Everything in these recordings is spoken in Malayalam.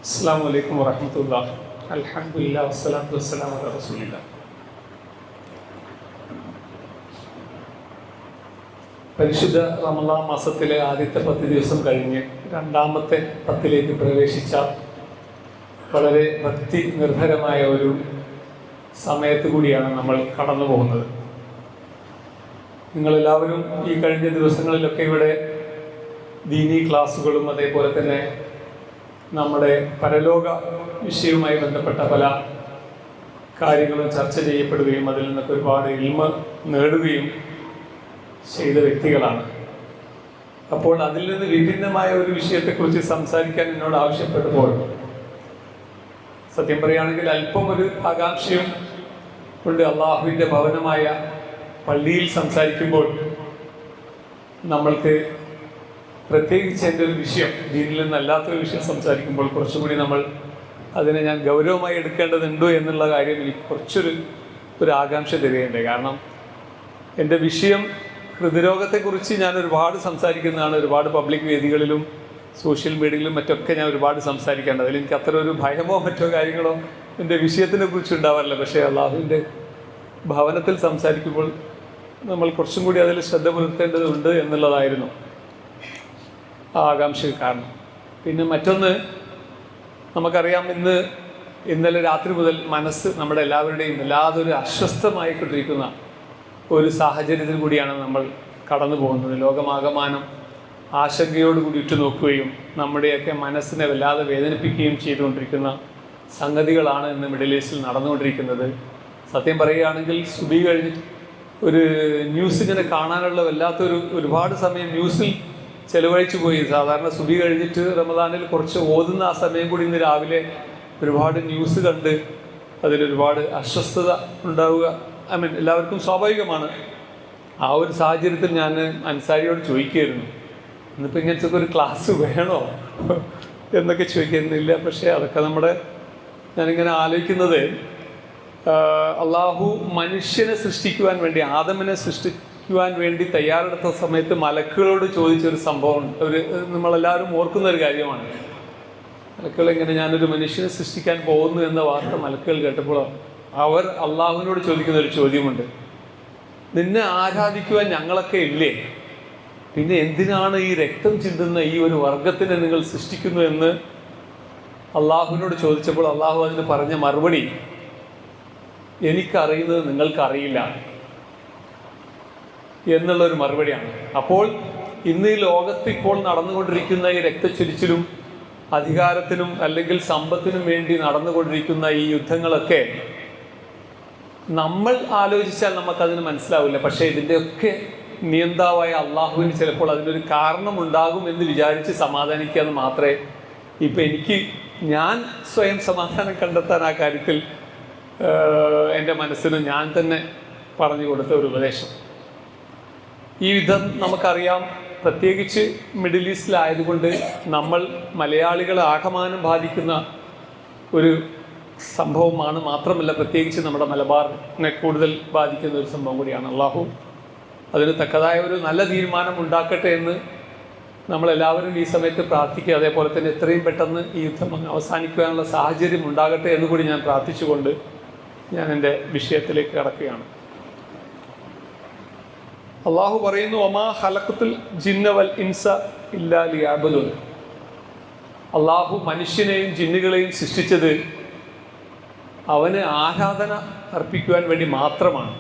അസ്സലാമു അലൈക്കും വറഹ്മത്തുള്ളാഹി. അൽഹംദുലില്ലാഹി വസ്സലാത്തു വസ്സലാമു അലാ റസൂലില്ലാഹ്. പരിശുദ്ധ റമളാൻ മാസത്തിലെ ആദ്യത്തെ 10 ദിവസം കഴിഞ്ഞ് രണ്ടാമത്തെ 10ലേക്ക് പ്രവേശിച്ച വളരെ ഭക്തി നിർഭരമായ ഒരു സമയത്ത് കൂടിയാണ് നമ്മൾ കടന്നു പോകുന്നത്. നിങ്ങളെല്ലാവരും ഈ കഴിഞ്ഞ ദിവസങ്ങളിലൊക്കെ ഇവിടെ ദീനീ ക്ലാസ്സുകളും അതേപോലെ തന്നെ നമ്മുടെ പരലോക വിഷയവുമായി ബന്ധപ്പെട്ട പല കാര്യങ്ങളും ചർച്ച ചെയ്യപ്പെടുകയും അതിൽ നിന്നൊക്കെ ഒരുപാട് ഇൽമ നേടുകയും ചെയ്ത വ്യക്തികളാണ്. അപ്പോൾ അതിൽ നിന്ന് വിഭിന്നമായ ഒരു വിഷയത്തെക്കുറിച്ച് സംസാരിക്കാൻ എന്നോട് ആവശ്യപ്പെട്ടപ്പോൾ സത്യം പറയുകയാണെങ്കിൽ അല്പം ഒരു ആകാംക്ഷയും കൊണ്ട് അള്ളാഹുവിൻ്റെ ഭവനമായ പള്ളിയിൽ സംസാരിക്കുമ്പോൾ നമ്മൾക്ക് പ്രത്യേകിച്ച് എൻ്റെ ഒരു വിഷയം ദീനിൽ നിന്നല്ലാത്തൊരു വിഷയം സംസാരിക്കുമ്പോൾ കുറച്ചുകൂടി നമ്മൾ അതിനെ ഞാൻ ഗൗരവമായി എടുക്കേണ്ടതുണ്ടോ എന്നുള്ള കാര്യം എനിക്ക് കുറച്ചൊരു ആകാംക്ഷ തരികയുണ്ട്. കാരണം എൻ്റെ വിഷയം ഹൃദ്രോഗത്തെക്കുറിച്ച് ഞാൻ ഒരുപാട് സംസാരിക്കുന്നതാണ്. ഒരുപാട് പബ്ലിക് വേദികളിലും സോഷ്യൽ മീഡിയയിലും മറ്റൊക്കെ ഞാൻ ഒരുപാട് സംസാരിക്കേണ്ടത്. അതിൽ എനിക്ക് അത്ര ഒരു ഭയമോ മറ്റോ കാര്യങ്ങളോ എൻ്റെ വിഷയത്തിനെ കുറിച്ച് ഉണ്ടാവാറില്ല. പക്ഷേ അള്ളാഹുവിൻ്റെ ഭവനത്തിൽ സംസാരിക്കുമ്പോൾ നമ്മൾ കുറച്ചും കൂടി അതിൽ ശ്രദ്ധ പുലർത്തേണ്ടതുണ്ട് എന്നുള്ളതായിരുന്നു ആ ആകാംക്ഷ കാരണം. പിന്നെ മറ്റൊന്ന്, നമുക്കറിയാം ഇന്നലെ രാത്രി മുതൽ മനസ്സ് നമ്മുടെ എല്ലാവരുടെയും വല്ലാതൊരു അസ്വസ്ഥമായിക്കൊണ്ടിരിക്കുന്ന ഒരു സാഹചര്യത്തിൽ കൂടിയാണ് നമ്മൾ കടന്നു പോകുന്നത്. ലോകമാകമാനം ആശങ്കയോടുകൂടി ഉറ്റുനോക്കുകയും നമ്മുടെയൊക്കെ മനസ്സിനെ വല്ലാതെ വേദനിപ്പിക്കുകയും ചെയ്തുകൊണ്ടിരിക്കുന്ന സംഗതികളാണ് ഇന്ന് മിഡിൽ ഈസ്റ്റിൽ നടന്നുകൊണ്ടിരിക്കുന്നത്. സത്യം പറയുകയാണെങ്കിൽ സുബഹി കഴിഞ്ഞ് ഒരു ന്യൂസ് ഇങ്ങനെ കാണാനുള്ള ഒരുപാട് സമയം ന്യൂസിൽ ചെലവഴിച്ചു പോയി. സാധാരണ സുബഹി കഴിഞ്ഞിട്ട് റമദാനിൽ കുറച്ച് ഓതുന്ന ആ സമയം കൂടി ഇന്ന് രാവിലെ ഒരുപാട് ന്യൂസ് കണ്ട് അതിലൊരുപാട് അസ്വസ്ഥത ഉണ്ടാവുക എല്ലാവർക്കും സ്വാഭാവികമാണ്. ആ ഒരു സാഹചര്യത്തിൽ ഞാൻ അൻസാരിയോട് ചോദിക്കുകയായിരുന്നു, ഇന്നിപ്പോൾ ഇങ്ങനത്തെ ഒരു ക്ലാസ് വേണോ എന്നൊക്കെ ചോദിക്കുന്നില്ല. പക്ഷേ അതൊക്കെ ഞാനിങ്ങനെ ആലോചിക്കുന്നത്, അള്ളാഹു മനുഷ്യനെ സൃഷ്ടിക്കുവാൻ വേണ്ടി, ആദമിനെ സൃഷ്ടിക്കുവാൻ വേണ്ടി തയ്യാറെടുത്ത സമയത്ത് മലക്കുകളോട് ചോദിച്ചൊരു സംഭവം നമ്മളെല്ലാവരും ഓർക്കുന്ന ഒരു കാര്യമാണ്. മലക്കുകൾ എങ്ങനെ, ഞാനൊരു മനുഷ്യനെ സൃഷ്ടിക്കാൻ പോകുന്നു എന്ന വാർത്ത മലക്കുകൾ കേട്ടപ്പോൾ അവർ അള്ളാഹുവിനോട് ചോദിക്കുന്ന ഒരു ചോദ്യമുണ്ട്, നിന്നെ ആരാധിക്കുവാൻ ഞങ്ങളൊക്കെ ഇല്ലേ? പിന്നെ എന്തിനാണ് ഈ രക്തം ചിന്തുന്ന ഈ ഒരു വർഗത്തിനെ നിങ്ങൾ സൃഷ്ടിക്കുന്നു എന്ന് അള്ളാഹുവിനോട് ചോദിച്ചപ്പോൾ അള്ളാഹു അതിന് പറഞ്ഞ മറുപടി, എനിക്കറിയുന്നത് നിങ്ങൾക്കറിയില്ല എന്നുള്ളൊരു മറുപടിയാണ്. അപ്പോൾ ഇന്ന് ഈ ലോകത്ത് ഇപ്പോൾ നടന്നുകൊണ്ടിരിക്കുന്ന ഈ രക്തച്ചൊരിച്ചിലും അധികാരത്തിനും അല്ലെങ്കിൽ സമ്പത്തിനും വേണ്ടി നടന്നുകൊണ്ടിരിക്കുന്ന ഈ യുദ്ധങ്ങളൊക്കെ നമ്മൾ ആലോചിച്ചാൽ നമുക്കതിന് മനസ്സിലാവില്ല. പക്ഷേ ഇതിൻ്റെയൊക്കെ നിയന്താവായ അള്ളാഹുവിന് ചിലപ്പോൾ അതിനൊരു കാരണമുണ്ടാകും എന്ന് വിചാരിച്ച് സമാധാനിക്കുക എന്ന് മാത്രമേ ഇപ്പം ഞാൻ സ്വയം സമാധാനം കണ്ടെത്താൻ ആ കാര്യത്തിൽ എൻ്റെ മനസ്സിന് ഞാൻ തന്നെ പറഞ്ഞു കൊടുത്ത ഒരു ഉപദേശം. ഈ യുദ്ധം നമുക്കറിയാം, പ്രത്യേകിച്ച് മിഡിൽ ഈസ്റ്റിലായതുകൊണ്ട് നമ്മൾ മലയാളികളെ ആകമാനം ബാധിക്കുന്ന ഒരു സംഭവമാണ്. മാത്രമല്ല പ്രത്യേകിച്ച് നമ്മുടെ മലബാറിനെ കൂടുതൽ ബാധിക്കുന്ന ഒരു സംഭവം കൂടിയാണ്. അള്ളാഹു അതിന് തക്കതായ ഒരു നല്ല തീരുമാനം ഉണ്ടാക്കട്ടെ എന്ന് നമ്മളെല്ലാവരും ഈ സമയത്ത് പ്രാർത്ഥിക്കുക. അതേപോലെ തന്നെ എത്രയും പെട്ടെന്ന് ഈ യുദ്ധം അവസാനിക്കുവാനുള്ള സാഹചര്യം ഉണ്ടാകട്ടെ എന്ന് കൂടി ഞാൻ പ്രാർത്ഥിച്ചുകൊണ്ട് ഞാൻ എൻ്റെ വിഷയത്തിലേക്ക് കടക്കുകയാണ്. അള്ളാഹു പറയുന്നു, ഒമാ ഖലഖത്തുൽ ജിന്ന വൽ ഇൻസ ഇല്ലാ ലിയഅ്ബുദൂൻ. അള്ളാഹു മനുഷ്യനെയും ജിന്നുകളെയും സൃഷ്ടിച്ചത് അവന് ആരാധന അർപ്പിക്കുവാൻ വേണ്ടി മാത്രമാണ്.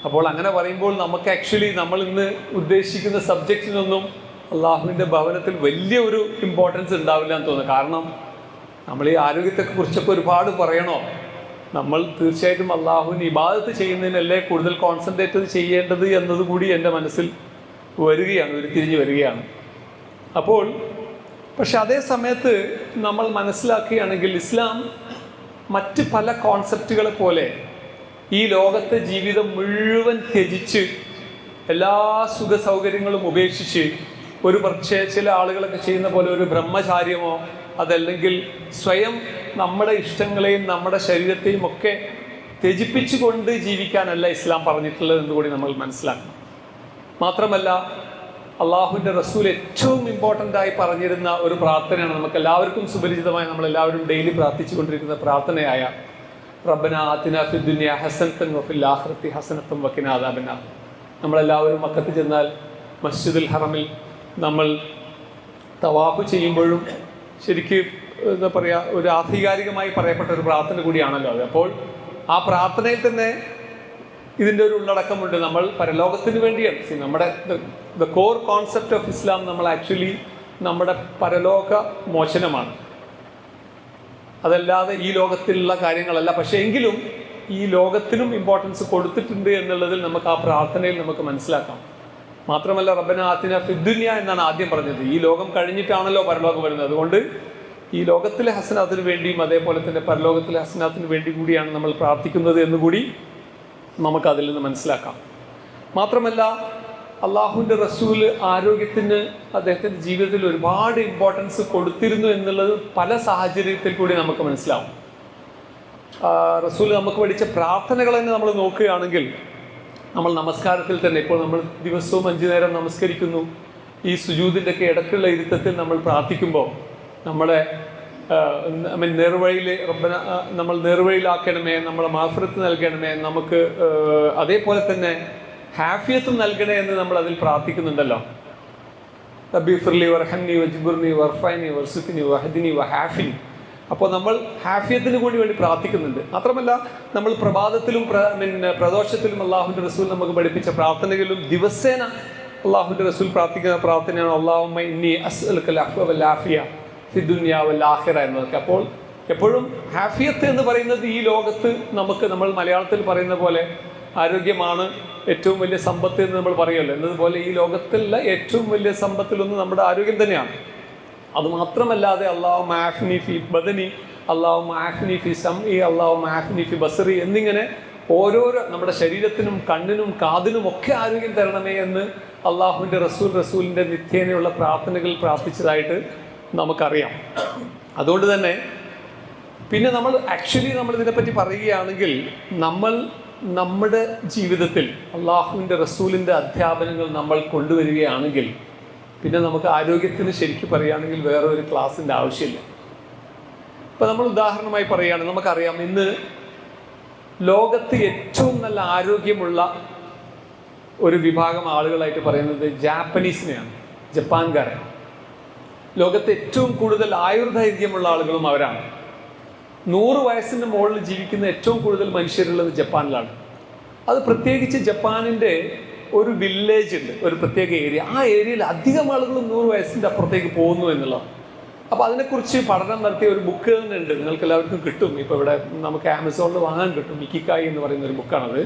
അപ്പോൾ അങ്ങനെ പറയുമ്പോൾ നമുക്ക് ആക്ച്വലി നമ്മൾ ഇന്ന് ഉദ്ദേശിക്കുന്ന സബ്ജക്റ്റിനൊന്നും അള്ളാഹുവിൻ്റെ ഭവനത്തിൽ വലിയ ഒരു ഇമ്പോർട്ടൻസ് ഉണ്ടാവില്ല എന്ന് തോന്നുന്നു. കാരണം നമ്മൾ ഈ ആരോഗ്യത്തെക്കുറിച്ചൊക്കെ കുറിച്ചൊക്കെ ഒരുപാട് പറയണോ, നമ്മൾ തീർച്ചയായിട്ടും അള്ളാഹുവിന് ഇബാദത്ത് ചെയ്യുന്നതിനല്ലേ കൂടുതൽ കോൺസെൻട്രേറ്റ് ചെയ്യേണ്ടത് എന്നതുകൂടി എൻ്റെ മനസ്സിൽ ഉരുത്തിരിഞ്ഞ് വരികയാണ്. അപ്പോൾ പക്ഷെ അതേ സമയത്ത് നമ്മൾ മനസ്സിലാക്കുകയാണെങ്കിൽ ഇസ്ലാം മറ്റ് പല കോൺസെപ്റ്റുകളെ പോലെ ഈ ലോകത്തെ ജീവിതം മുഴുവൻ ത്യജിച്ച് എല്ലാ സുഖ സൗകര്യങ്ങളും ഉപേക്ഷിച്ച് ഒരു പക്ഷേ ചില ആളുകളൊക്കെ ചെയ്യുന്ന പോലെ ഒരു ബ്രഹ്മചാര്യമോ അതല്ലെങ്കിൽ സ്വയം നമ്മുടെ ഇഷ്ടങ്ങളെയും നമ്മുടെ ശരീരത്തെയും ഒക്കെ ത്യജിപ്പിച്ചുകൊണ്ട് ജീവിക്കാനല്ല ഇസ്ലാം പറഞ്ഞിട്ടുള്ളത് എന്ന് കൂടി നമ്മൾ മനസ്സിലാക്കണം. മാത്രമല്ല അള്ളാഹുവിൻ്റെ റസൂൽ ഏറ്റവും ഇമ്പോർട്ടൻ്റ് ആയി പറഞ്ഞിരുന്ന ഒരു പ്രാർത്ഥനയാണ്, നമുക്ക് എല്ലാവർക്കും സുപരിചിതമായി നമ്മളെല്ലാവരും ഡെയിലി പ്രാർത്ഥിച്ചു കൊണ്ടിരിക്കുന്ന പ്രാർത്ഥനയായ റബ്ബന ആതിന ഫിദ് ദുനിയ ഹസനത്തൻ വഫിൽ ആഖിറതി ഹസനത്തൻ വഖിന അദാബന്നാർ. നമ്മളെല്ലാവരും മക്കത്ത് ചെന്നാൽ മസ്ജിദുൽ ഹറമിൽ നമ്മൾ തവാഫ് ചെയ്യുമ്പോഴും ശരിക്ക് എന്താ പറയുക, ഒരു ആധികാരികമായി പറയപ്പെട്ട ഒരു പ്രാർത്ഥന കൂടിയാണല്ലോ അത്. അപ്പോൾ ആ പ്രാർത്ഥനയിൽ തന്നെ ഇതിൻ്റെ ഒരു ഉള്ളടക്കമുണ്ട്. നമ്മൾ പരലോകത്തിന് വേണ്ടിയാണ് നമ്മുടെ the core concept of Islam. നമ്മൾ ആക്ച്വലി നമ്മുടെ പരലോക മോചനമാണ്, അതല്ലാതെ ഈ ലോകത്തിലുള്ള കാര്യങ്ങളല്ല. പക്ഷേ എങ്കിലും ഈ ലോകത്തിനും ഇമ്പോർട്ടൻസ് കൊടുത്തിട്ടുണ്ട് എന്നുള്ളതിൽ നമുക്ക് ആ പ്രാർത്ഥനയിൽ നമുക്ക് മനസ്സിലാക്കാം. മാത്രമല്ല റബ്ബന ആതിന ഫിദ് ദുനിയ എന്നാണ് ആദ്യം പറഞ്ഞത്. ഈ ലോകം കഴിഞ്ഞിട്ടാണല്ലോ പരലോകം വരുന്നത്. അതുകൊണ്ട് ഈ ലോകത്തിലെ ഹസനാത്തിന് വേണ്ടിയും അതേപോലെ തന്നെ പരലോകത്തിലെ ഹസനാത്തിന് വേണ്ടി കൂടിയാണ് നമ്മൾ പ്രാർത്ഥിക്കുന്നത് എന്നുകൂടി നമുക്കതിൽ നിന്ന് മനസ്സിലാക്കാം. മാത്രമല്ല അള്ളാഹുവിൻ്റെ റസൂല് ആരോഗ്യത്തിന് അദ്ദേഹത്തിൻ്റെ ജീവിതത്തിൽ ഒരുപാട് ഇമ്പോർട്ടൻസ് കൊടുത്തിരുന്നു എന്നുള്ളത് പല സാഹചര്യത്തിൽ കൂടി നമുക്ക് മനസ്സിലാവും. റസൂൽ നമുക്ക് പഠിച്ച പ്രാർത്ഥനകൾ തന്നെ നമ്മൾ നോക്കുകയാണെങ്കിൽ, നമ്മൾ നമസ്കാരത്തിൽ തന്നെ ഇപ്പോൾ നമ്മൾ ദിവസവും 5 നേരം നമസ്കരിക്കുന്നു. ഈ സുജൂദിൻ്റെ ഒക്കെ ഇടയ്ക്കുള്ള ഇരുത്തത്തിൽ നമ്മൾ പ്രാർത്ഥിക്കുമ്പോൾ നമ്മളെ നേർവഴിയിൽ റബ്ബന നമ്മൾ നേർവഴിയിലാക്കണമേ, നമ്മളെ മാഫിറത്ത് നൽകണമേ, നമുക്ക് അതേപോലെ തന്നെ ഹാഫിയത്തും നൽകണേ എന്ന് നമ്മൾ അതിൽ പ്രാർത്ഥിക്കുന്നുണ്ടല്ലോ. റബ്ബി ഫിർലി വർഹംനി വജ്ബുർനി വർഫൈനി വർസുഖ്നി വഹദിനി വഹാഫിനി. അപ്പോൾ നമ്മൾ ഹാഫിയത്തിന് കൂടി വേണ്ടി പ്രാർത്ഥിക്കുന്നുണ്ട്. മാത്രമല്ല നമ്മൾ പ്രഭാതത്തിലും പ്രദോഷത്തിലും അള്ളാഹുവിൻ്റെ റസൂൽ നമുക്ക് പഠിപ്പിച്ച പ്രാർത്ഥനകളിലും ദിവസേന അള്ളാഹുവിൻ്റെ റസൂൽ പ്രാർത്ഥിക്കുന്ന പ്രാർത്ഥനയാണ് അല്ലാഹുമ്മ ഇന്നി അസ്അലുക്കൽ അഫ്വ വൽ ആഫിയ ഫിദ് ദുനിയ വൽ ആഖിറ എന്നതൊക്കെ. അപ്പോൾ എപ്പോഴും ഹാഫിയത്ത് എന്ന് പറയുന്നത് ഈ ലോകത്ത് നമുക്ക്, നമ്മൾ മലയാളത്തിൽ പറയുന്ന പോലെ ആരോഗ്യമാണ് ഏറ്റവും വലിയ സമ്പത്ത് എന്ന് നമ്മൾ പറയുമല്ലോ, എന്നതുപോലെ ഈ ലോകത്തിലുള്ള ഏറ്റവും വലിയ സമ്പത്തിലൊന്ന് നമ്മുടെ ആരോഗ്യം തന്നെയാണ്. അതുമാത്രമല്ലാതെ അല്ലാഹുമ്മ ആഫിനി ഫി ബദനി, അല്ലാഹുമ്മ ആഫിനി ഫി സംഇ, അല്ലാഹുമ്മ ആഫിനി ഫി ബസറി എന്നിങ്ങനെ ഓരോരോ നമ്മുടെ ശരീരത്തിനും കണ്ണിനും കാതിനും ഒക്കെ ആരോഗ്യം തരണമേ എന്ന് അള്ളാഹുവിൻ്റെ റസൂലിൻ്റെ നിത്യേനയുള്ള പ്രാർത്ഥനകൾ പ്രാർത്ഥിച്ചതായിട്ട് നമുക്കറിയാം. അതുകൊണ്ട് തന്നെ പിന്നെ നമ്മൾ ഇതിനെപ്പറ്റി പറയുകയാണെങ്കിൽ, നമ്മൾ നമ്മുടെ ജീവിതത്തിൽ അള്ളാഹുവിൻ്റെ റസൂലിൻ്റെ അധ്യാപനങ്ങൾ നമ്മൾ കൊണ്ടുവരികയാണെങ്കിൽ പിന്നെ നമുക്ക് ആരോഗ്യത്തിന് ശരിക്കും പറയുകയാണെങ്കിൽ വേറെ ഒരു ക്ലാസ്സിൻ്റെ ആവശ്യമില്ല. ഇപ്പോൾ നമ്മൾ ഉദാഹരണമായി പറയുകയാണ്, നമുക്കറിയാം ഇന്ന് ലോകത്ത് ഏറ്റവും നല്ല ആരോഗ്യമുള്ള ഒരു വിഭാഗം ആളുകളായിട്ട് പറയുന്നത് ജാപ്പനീസിനെയാണ്, ജപ്പാൻകാരെ. ലോകത്ത് ഏറ്റവും കൂടുതൽ ആയുർദൈർഘ്യമുള്ള ആളുകളും അവരാണ്. 100 വയസ്സിന് മുകളിൽ ജീവിക്കുന്ന ഏറ്റവും കൂടുതൽ മനുഷ്യരുള്ളത് ജപ്പാനിലാണ്. അത് പ്രത്യേകിച്ച് ജപ്പാനിൻ്റെ ഒരു വില്ലേജ് ഉണ്ട്, ഒരു പ്രത്യേക ഏരിയ. ആ ഏരിയയിൽ അധികം ആളുകളും 100 വയസ്സിൻ്റെ അപ്പുറത്തേക്ക് പോകുന്നു എന്നുള്ളതാണ്. അപ്പോൾ അതിനെക്കുറിച്ച് പഠനം നടത്തിയ ഒരു ബുക്ക് തന്നെ ഉണ്ട്, നിങ്ങൾക്ക് എല്ലാവർക്കും കിട്ടും. ഇപ്പോൾ ഇവിടെ നമുക്ക് ആമസോണിൽ വാങ്ങാൻ കിട്ടും. ഇക്കിക്കായി എന്ന് പറയുന്ന ഒരു ബുക്കാണത്.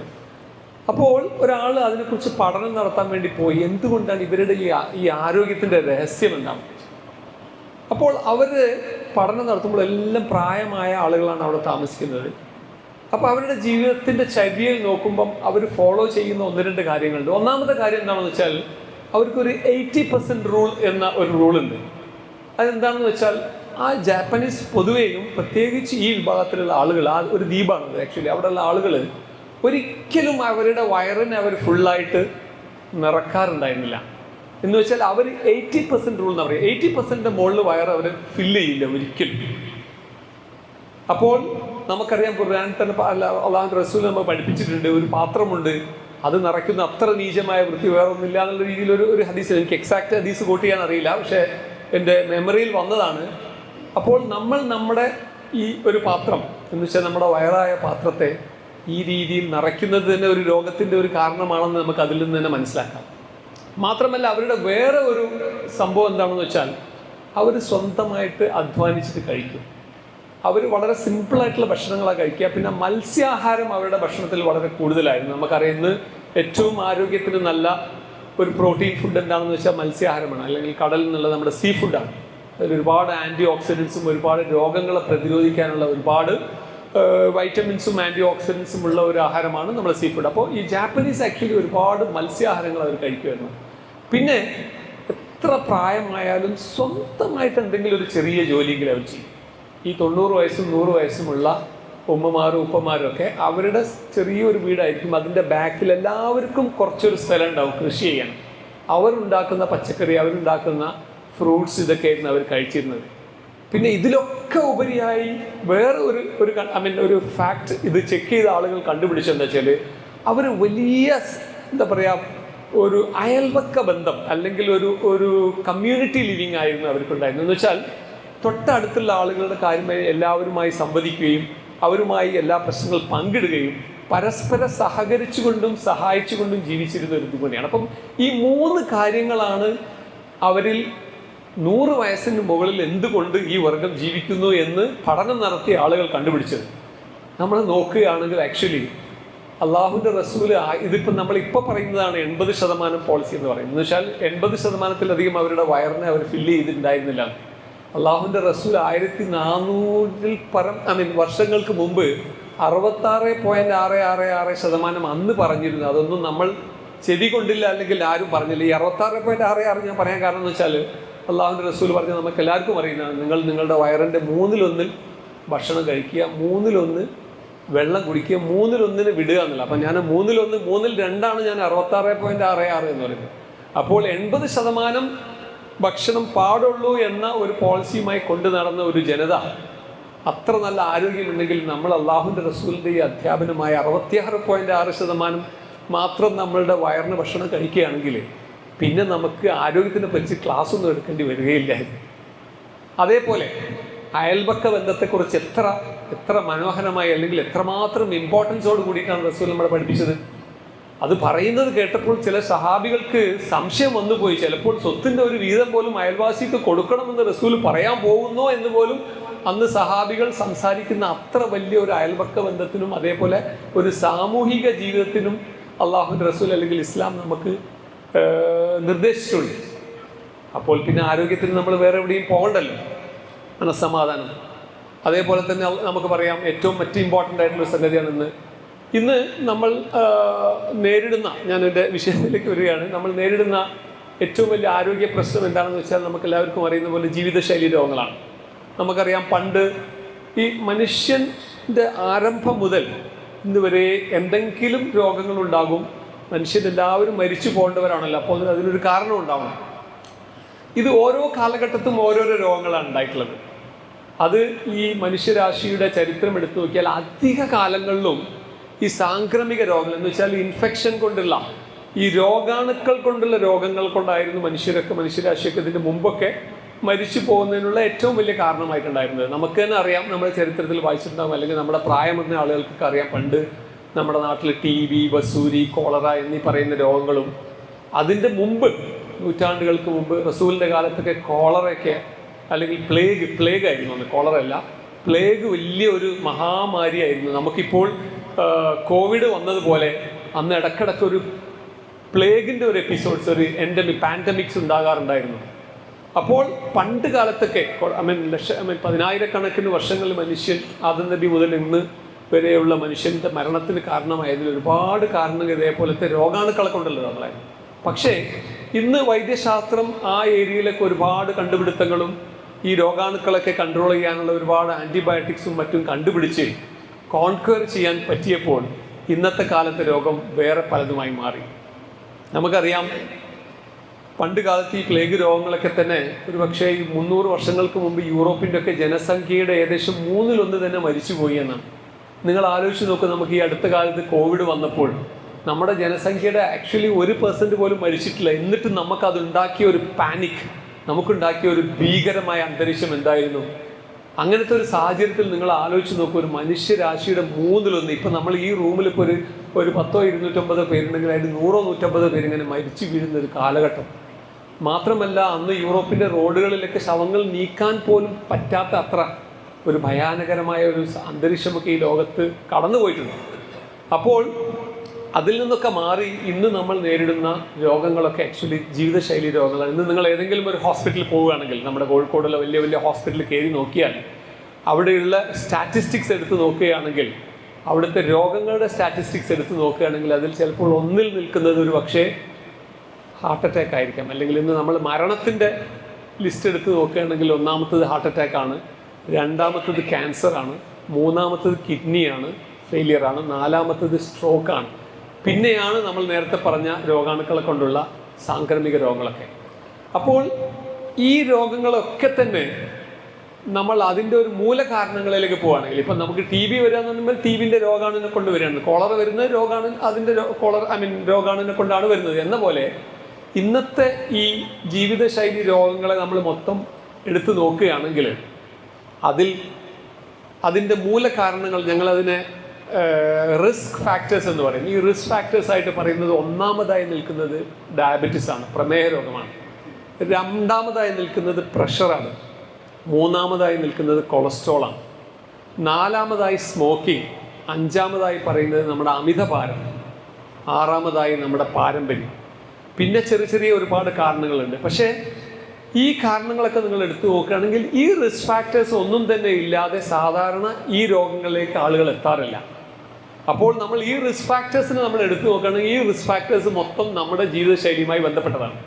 അപ്പോൾ ഒരാൾ അതിനെക്കുറിച്ച് പഠനം നടത്താൻ വേണ്ടി പോയി, എന്തുകൊണ്ടാണ് ഇവരുടെ ഈ ആരോഗ്യത്തിൻ്റെ രഹസ്യം എന്താണ്. അപ്പോൾ അവർ പഠനം നടത്തുമ്പോൾ എല്ലാം പ്രായമായ ആളുകളാണ് അവിടെ താമസിക്കുന്നത്. അപ്പോൾ അവരുടെ ജീവിതത്തിൻ്റെ ചര്യയിൽ നോക്കുമ്പം അവർ ഫോളോ ചെയ്യുന്ന 1-2 കാര്യങ്ങളുണ്ട്. ഒന്നാമത്തെ കാര്യം എന്താണെന്ന് വെച്ചാൽ, അവർക്കൊരു 80% റൂൾ എന്ന ഒരു റൂളുണ്ട്. അതെന്താണെന്ന് വെച്ചാൽ, ആ ജാപ്പനീസ് പൊതുവെയും പ്രത്യേകിച്ച് ഈ വിഭാഗത്തിലുള്ള ആളുകൾ, ആ ഒരു ദ്വീപാണത് ആക്ച്വലി, അവിടെയുള്ള ആളുകൾ ഒരിക്കലും അവരുടെ വയറിനെ അവർ ഫുള്ളായിട്ട് നിറക്കാറുണ്ടായിരുന്നില്ല. എന്ന് വെച്ചാൽ അവർ 80% റൂൾ എന്ന് പറയും. 80% മുകളിൽ വയറ് അവർ ഫില്ല് ചെയ്യില്ല ഒരിക്കലും. അപ്പോൾ നമുക്കറിയാം, ഖുർആനിൽ തന്നെ അല്ലാഹുവിൻ്റെ റസൂൽ നമ്മൾ പഠിപ്പിച്ചിട്ടുണ്ട്, ഒരു പാത്രമുണ്ട്, അത് നിറയ്ക്കുന്ന അത്ര നീചമായ വൃത്തി വേറൊന്നുമില്ല എന്നുള്ള രീതിയിൽ ഒരു ഹദീസ്, എനിക്ക് എക്സാക്റ്റ് ഹദീസ് കോട്ട് ചെയ്യാൻ അറിയില്ല, പക്ഷേ എൻ്റെ മെമ്മറിയിൽ വന്നതാണ്. അപ്പോൾ നമ്മൾ നമ്മുടെ ഈ ഒരു പാത്രം എന്ന് വെച്ചാൽ നമ്മുടെ വയറായ പാത്രത്തെ ഈ രീതിയിൽ നിറയ്ക്കുന്നത് തന്നെ ഒരു രോഗത്തിൻ്റെ ഒരു കാരണമാണെന്ന് നമുക്ക് അതിൽ നിന്ന് തന്നെ മനസ്സിലാക്കാം. മാത്രമല്ല അവരുടെ വേറെ ഒരു സംഭവം എന്താണെന്ന് വെച്ചാൽ, അവർ സ്വന്തമായിട്ട് അധ്വാനിച്ചിട്ട് കഴിക്കും. അവർ വളരെ സിമ്പിളായിട്ടുള്ള ഭക്ഷണങ്ങളാണ് കഴിക്കുക. പിന്നെ മത്സ്യാഹാരം അവരുടെ ഭക്ഷണത്തിൽ വളരെ കൂടുതലായിരുന്നു. നമുക്കറിയുന്നത് ഏറ്റവും ആരോഗ്യത്തിന് നല്ല ഒരു പ്രോട്ടീൻ ഫുഡ് എന്താണെന്ന് വെച്ചാൽ മത്സ്യാഹാരമാണ്, അല്ലെങ്കിൽ കടലിൽ നിന്നുള്ള നമ്മുടെ സീ ഫുഡാണ്. അതിൽ ഒരുപാട് ആൻറ്റി ഓക്സിഡൻസും ഒരുപാട് രോഗങ്ങളെ പ്രതിരോധിക്കാനുള്ള ഒരുപാട് വൈറ്റമിൻസും ആൻറ്റി ഓക്സിഡൻസും ഉള്ള ഒരു ആഹാരമാണ് നമ്മുടെ സീ ഫുഡ്. അപ്പോൾ ഈ ജാപ്പനീസ് ആക്ച്വലി ഒരുപാട് മത്സ്യാഹാരങ്ങൾ അവർ കഴിക്കുമായിരുന്നു. പിന്നെ എത്ര പ്രായമായാലും സ്വന്തമായിട്ട് എന്തെങ്കിലും ഒരു ചെറിയ ജോലിയെങ്കിലും അവർ ചെയ്യും. ഈ 90 വയസ്സും 100 വയസ്സുമുള്ള ഉമ്മമാരും ഉപ്പമാരും ഒക്കെ അവരുടെ ചെറിയൊരു വീടായിരിക്കും, അതിൻ്റെ ബാക്കിൽ എല്ലാവർക്കും കുറച്ചൊരു സ്ഥലം ഉണ്ടാവും കൃഷി ചെയ്യാൻ. അവരുണ്ടാക്കുന്ന പച്ചക്കറി, അവരുണ്ടാക്കുന്ന ഫ്രൂട്ട്സ്, ഇതൊക്കെയായിരുന്നു അവർ കഴിച്ചിരുന്നത്. പിന്നെ ഇതിലൊക്കെ ഉപരിയായി വേറെ ഒരു ഫാക്ട് ഇത് ചെക്ക് ചെയ്ത ആളുകൾ കണ്ടുപിടിച്ചെന്താ വെച്ചാൽ, അവർ വലിയ എന്താ പറയുക ഒരു അയൽവക്ക ബന്ധം അല്ലെങ്കിൽ ഒരു കമ്മ്യൂണിറ്റി ലിവിങ് ആയിരുന്നു അവർക്കുണ്ടായിരുന്നത്. എന്ന് വെച്ചാൽ തൊട്ടടുത്തുള്ള ആളുകളുടെ കാര്യമായി എല്ലാവരുമായി സംവദിക്കുകയും അവരുമായി എല്ലാ പ്രശ്നങ്ങളും പങ്കിടുകയും പരസ്പരം സഹകരിച്ചുകൊണ്ടും സഹായിച്ചുകൊണ്ടും ജീവിച്ചിരുന്ന ഒരു ഇതുകൊണ്ടാണ്. അപ്പം ഈ 3 കാര്യങ്ങളാണ് അവരിൽ 100 വയസ്സിന് മുകളിൽ എന്തുകൊണ്ട് ഈ വർഗം ജീവിക്കുന്നു എന്ന് പഠനം നടത്തിയ ആളുകൾ കണ്ടുപിടിച്ചത്. നമ്മൾ നോക്കുകയാണെങ്കിൽ ആക്ച്വലി അള്ളാഹുവിൻ്റെ റസൂൽ ഇതിപ്പോൾ നമ്മളിപ്പോൾ പറയുന്നതാണ് 80% പോളിസി എന്ന് പറയുന്നത്. എന്ന് വെച്ചാൽ 80%-ലധികം അവരുടെ വയറിനെ അവർ ഫില്ല് ചെയ്തിട്ടുണ്ടായിരുന്നില്ല. അള്ളാഹുവിൻ്റെ റസൂൽ 1400-ൽ പരം വർഷങ്ങൾക്ക് മുമ്പ് 66.666% അന്ന് പറഞ്ഞിരുന്നു. അതൊന്നും നമ്മൾ ചെവി കൊണ്ടില്ല, അല്ലെങ്കിൽ ആരും പറഞ്ഞില്ല. ഈ 66.66 ഞാൻ പറയാൻ കാരണം എന്ന് വെച്ചാൽ അള്ളാഹുവിൻ്റെ റസൂൽ പറഞ്ഞ നമുക്ക് എല്ലാവർക്കും അറിയുന്നതാണ്, നിങ്ങളുടെ വയറിൻ്റെ 1/3 ഭക്ഷണം കഴിക്കുക, 1/3 വെള്ളം കുടിക്കുക, 1/3 വിടുക എന്നുള്ള. അപ്പം ഞാൻ 1/3, 2 ഞാൻ 66.66 എന്ന് പറയുന്നത്. അപ്പോൾ 80% ഭക്ഷണം പാടുള്ളൂ എന്ന ഒരു പോളിസിയുമായി കൊണ്ടു നടന്ന ഒരു ജനത അത്ര നല്ല ആരോഗ്യമുണ്ടെങ്കിൽ നമ്മൾ അള്ളാഹുവിൻ്റെ റസൂലിൻ്റെ ഈ അധ്യാപനമായ 66.6% മാത്രം നമ്മളുടെ വയറിന് ഭക്ഷണം കഴിക്കുകയാണെങ്കിൽ പിന്നെ നമുക്ക് ആരോഗ്യത്തിനെ പറ്റി ക്ലാസ് ഒന്നും എടുക്കേണ്ടി വരികയില്ലായിരുന്നു. അതേപോലെ അയൽപക്ക ബന്ധത്തെക്കുറിച്ച് എത്ര മനോഹരമായി അല്ലെങ്കിൽ എത്രമാത്രം ഇമ്പോർട്ടൻസോട് കൂടിയിട്ടാണ് റസൂൽ നമ്മളെ പഠിപ്പിച്ചത്. അത് പറയുന്നത് കേട്ടപ്പോൾ ചില സഹാബികൾക്ക് സംശയം വന്നുപോയി. ചിലപ്പോൾ സ്വത്തിൻ്റെ ഒരു വീതം പോലും അയൽവാസിക്ക് കൊടുക്കണമെന്ന് റസൂൽ പറയാൻ പോകുന്നോ എന്ന് പോലും അന്ന് സഹാബികൾ സംസാരിക്കുന്ന അത്ര വലിയ ഒരു അയൽപക്ക ബന്ധത്തിനും അതേപോലെ ഒരു സാമൂഹിക ജീവിതത്തിനും അള്ളാഹുവിൻ്റെ റസൂൽ അല്ലെങ്കിൽ ഇസ്ലാം നമുക്ക് നിർദ്ദേശിച്ചിട്ടുണ്ട്. അപ്പോൾ പിന്നെ ആരോഗ്യത്തിന് നമ്മൾ വേറെ എവിടെയും പോകണ്ടല്ലോ, മനസ്സമാധാനം. അതേപോലെ തന്നെ നമുക്ക് പറയാം മറ്റു ഇമ്പോർട്ടൻ്റ് ആയിട്ടുള്ള സംഗതിയാണ് ഇന്ന് നമ്മൾ നേരിടുന്ന, ഞാനെൻ്റെ വിഷയത്തിലേക്ക് വരികയാണ്, നമ്മൾ നേരിടുന്ന ഏറ്റവും വലിയ ആരോഗ്യ പ്രശ്നം എന്താണെന്ന് വെച്ചാൽ നമുക്കെല്ലാവർക്കും അറിയുന്ന പോലെ ജീവിതശൈലി രോഗങ്ങളാണ്. നമുക്കറിയാം പണ്ട് ഈ മനുഷ്യൻ്റെ ആരംഭം മുതൽ ഇന്ന് വരെ എന്തെങ്കിലും രോഗങ്ങളുണ്ടാകും. മനുഷ്യരെല്ലാവരും മരിച്ചു പോകേണ്ടവരാണല്ലോ, അപ്പോൾ അതിനൊരു കാരണം ഉണ്ടാവണം. ഇത് ഓരോ കാലഘട്ടത്തും ഓരോരോ രോഗങ്ങളാണ് ഉണ്ടായിട്ടുള്ളത്. അത് ഈ മനുഷ്യരാശിയുടെ ചരിത്രം എടുത്തു നോക്കിയാൽ അധിക കാലങ്ങളിലും ഈ സാംക്രമിക രോഗങ്ങൾ എന്ന് വെച്ചാൽ ഇൻഫെക്ഷൻ കൊണ്ടുള്ള ഈ രോഗാണുക്കൾ കൊണ്ടുള്ള രോഗങ്ങൾ കൊണ്ടായിരുന്നു മനുഷ്യരാശിയൊക്കെ ഇതിൻ്റെ മുമ്പൊക്കെ മരിച്ചു പോകുന്നതിനുള്ള ഏറ്റവും വലിയ കാരണമായിട്ടുണ്ടായിരുന്നത്. നമുക്ക് തന്നെ അറിയാം, നമ്മുടെ ചരിത്രത്തിൽ വായിച്ചിട്ടുണ്ടാകും, അല്ലെങ്കിൽ നമ്മുടെ പ്രായമുള്ള ആളുകൾക്കൊക്കെ അറിയാം, പണ്ട് നമ്മുടെ നാട്ടിൽ TB, വസൂരി, കോളറ എന്നീ പറയുന്ന രോഗങ്ങളും അതിൻ്റെ മുമ്പ് നൂറ്റാണ്ടുകൾക്ക് മുമ്പ് റസൂലിൻ്റെ കാലത്തൊക്കെ കോളറയൊക്കെ അല്ലെങ്കിൽ പ്ലേഗ് ആയിരുന്നു. കോളറ അല്ല, പ്ലേഗ് വലിയ ഒരു മഹാമാരിയായിരുന്നു. നമുക്കിപ്പോൾ കോവിഡ് വന്നതുപോലെ അന്ന് ഇടയ്ക്കിടയ്ക്ക് ഒരു പ്ലേഗിൻ്റെ ഒരു എപ്പിസോഡ്സ്, ഒരു പാൻഡമിക്സ് ഉണ്ടാകാറുണ്ടായിരുന്നു. അപ്പോൾ പണ്ട് കാലത്തൊക്കെ പതിനായിരക്കണക്കിന് വർഷങ്ങളിൽ മനുഷ്യൻ ആദം നബി മുതൽ ഇന്ന് വരെയുള്ള മനുഷ്യൻ്റെ മരണത്തിന് കാരണമായതിൽ ഒരുപാട് കാരണങ്ങൾ ഇതേപോലത്തെ രോഗാണുക്കളെ കൊണ്ടുള്ള രോഗങ്ങളായിരുന്നു. പക്ഷേ ഇന്ന് വൈദ്യശാസ്ത്രം ആ ഏരിയയിലൊക്കെ ഒരുപാട് കണ്ടുപിടുത്തങ്ങളും ഈ രോഗാണുക്കളൊക്കെ കൺട്രോൾ ചെയ്യാനുള്ള ഒരുപാട് ആൻറ്റിബയോട്ടിക്സും മറ്റും കണ്ടുപിടിച്ച് കോൺക്വർ ചെയ്യാൻ പറ്റിയപ്പോൾ ഇന്നത്തെ കാലത്തെ രോഗം വേറെ പലതുമായി മാറി. നമുക്കറിയാം, പണ്ട് കാലത്ത് ഈ പ്ലേഗ് രോഗങ്ങളൊക്കെ തന്നെ ഒരു പക്ഷേ 300 വർഷങ്ങൾക്ക് മുമ്പ് യൂറോപ്പിൻ്റെ ഒക്കെ ജനസംഖ്യയുടെ ഏകദേശം 1/3 തന്നെ മരിച്ചുപോയി എന്നാണ്. നിങ്ങൾ ആലോചിച്ച് നോക്കുക, നമുക്ക് ഈ അടുത്ത കാലത്ത് കോവിഡ് വന്നപ്പോൾ നമ്മുടെ ജനസംഖ്യയുടെ ആക്ച്വലി 1% പോലും മരിച്ചിട്ടില്ല. എന്നിട്ട് നമുക്കതുണ്ടാക്കിയ ഒരു പാനിക്, നമുക്കുണ്ടാക്കിയ ഒരു ഭീകരമായ അന്തരീക്ഷം എന്തായിരുന്നു? അങ്ങനത്തെ ഒരു സാഹചര്യത്തിൽ നിങ്ങൾ ആലോചിച്ച് നോക്കുക, ഒരു മനുഷ്യരാശിയുടെ 1/3. ഇപ്പം നമ്മൾ ഈ റൂമിൽ ഇപ്പോൾ ഒരു 100-250 പേരുണ്ടെങ്കിൽ അതിന് 100-150 പേരിങ്ങനെ മരിച്ചു വീഴുന്ന ഒരു കാലഘട്ടം. മാത്രമല്ല, അന്ന് യൂറോപ്പിൻ്റെ റോഡുകളിലൊക്കെ ശവങ്ങൾ നീക്കാൻ പോലും പറ്റാത്ത അത്ര ഒരു ഭയാനകരമായ ഒരു അന്തരീക്ഷമൊക്കെ ഈ ലോകത്ത് കടന്നുപോയിട്ടുണ്ട്. അപ്പോൾ അതിൽ നിന്നൊക്കെ മാറി ഇന്ന് നമ്മൾ നേരിടുന്ന രോഗങ്ങളൊക്കെ ആക്ച്വലി ജീവിതശൈലി രോഗങ്ങളാണ്. ഇന്ന് നിങ്ങൾ ഏതെങ്കിലും ഒരു ഹോസ്പിറ്റലിൽ പോവുകയാണെങ്കിൽ, നമ്മുടെ കോഴിക്കോടുള്ള വലിയ വലിയ ഹോസ്പിറ്റലിൽ കയറി നോക്കിയാൽ അവിടെയുള്ള സ്റ്റാറ്റിസ്റ്റിക്സ് എടുത്ത് നോക്കുകയാണെങ്കിൽ, അവിടുത്തെ രോഗങ്ങളുടെ സ്റ്റാറ്റിസ്റ്റിക്സ് എടുത്ത് നോക്കുകയാണെങ്കിൽ അതിൽ ചിലപ്പോൾ ഒന്നിൽ നിൽക്കുന്നത് ഒരു പക്ഷേ ഹാർട്ട് അറ്റാക്ക് ആയിരിക്കാം. അല്ലെങ്കിൽ ഇന്ന് നമ്മൾ മരണത്തിൻ്റെ ലിസ്റ്റ് എടുത്ത് നോക്കുകയാണെങ്കിൽ ഒന്നാമത്തത് ഹാർട്ട് അറ്റാക്കാണ്, രണ്ടാമത്തത് ക്യാൻസറാണ്, മൂന്നാമത്തത് കിഡ്നിയാണ്, ഫെയിലിയറാണ്, നാലാമത്തത് സ്ട്രോക്കാണ്. പിന്നെയാണ് നമ്മൾ നേരത്തെ പറഞ്ഞ രോഗാണുക്കളെ കൊണ്ടുള്ള സാംക്രമിക രോഗങ്ങളൊക്കെ. അപ്പോൾ ഈ രോഗങ്ങളൊക്കെ തന്നെ നമ്മൾ അതിൻ്റെ ഒരു മൂല കാരണങ്ങളിലേക്ക് പോവുകയാണെങ്കിൽ, ഇപ്പം നമുക്ക് TB വരിക എന്ന് പറയുമ്പോൾ TBൻ്റെ രോഗാണുവിനെ കൊണ്ട് വരികയാണ്. കോളറ വരുന്നത് അതിൻ്റെ രോഗാണുവിനെ കൊണ്ടാണ് വരുന്നത് എന്ന പോലെ ഇന്നത്തെ ഈ ജീവിതശൈലി രോഗങ്ങളെ നമ്മൾ മൊത്തം എടുത്തു നോക്കുകയാണെങ്കിൽ അതിൻ്റെ മൂല കാരണങ്ങൾ ഞങ്ങളതിനെ റിസ്ക് ഫാക്ടേഴ്സ് എന്ന് പറയും. ഈ റിസ്ക് ഫാക്ടേഴ്സ് ആയിട്ട് പറയുന്നത് ഒന്നാമതായി നിൽക്കുന്നത് ഡയബറ്റീസ് ആണ്, പ്രമേഹ രോഗമാണ്. രണ്ടാമതായി നിൽക്കുന്നത് പ്രഷറാണ്. മൂന്നാമതായി നിൽക്കുന്നത് കൊളസ്ട്രോളാണ്. നാലാമതായി സ്മോക്കിംഗ്. അഞ്ചാമതായി പറയുന്നത് നമ്മുടെ അമിതഭാരം. ആറാമതായി നമ്മുടെ പാരമ്പര്യം. പിന്നെ ചെറിയ ചെറിയ ഒരുപാട് കാരണങ്ങളുണ്ട്. പക്ഷേ ഈ കാരണങ്ങളൊക്കെ നിങ്ങൾ എടുത്തു നോക്കുകയാണെങ്കിൽ ഈ റിസ്ക് ഫാക്ടേഴ്സ് ഒന്നും തന്നെ ഇല്ലാതെ സാധാരണ ഈ രോഗങ്ങളിലേക്ക് ആളുകൾ എത്താറില്ല. അപ്പോൾ നമ്മൾ ഈ റിസ്ക് ഫാക്ടേഴ്സിനെ നമ്മൾ എടുത്തു നോക്കുകയാണെങ്കിൽ ഈ റിസ്ക് ഫാക്ടേഴ്സ് മൊത്തം നമ്മുടെ ജീവിതശൈലിയുമായി ബന്ധപ്പെട്ടതാണ്.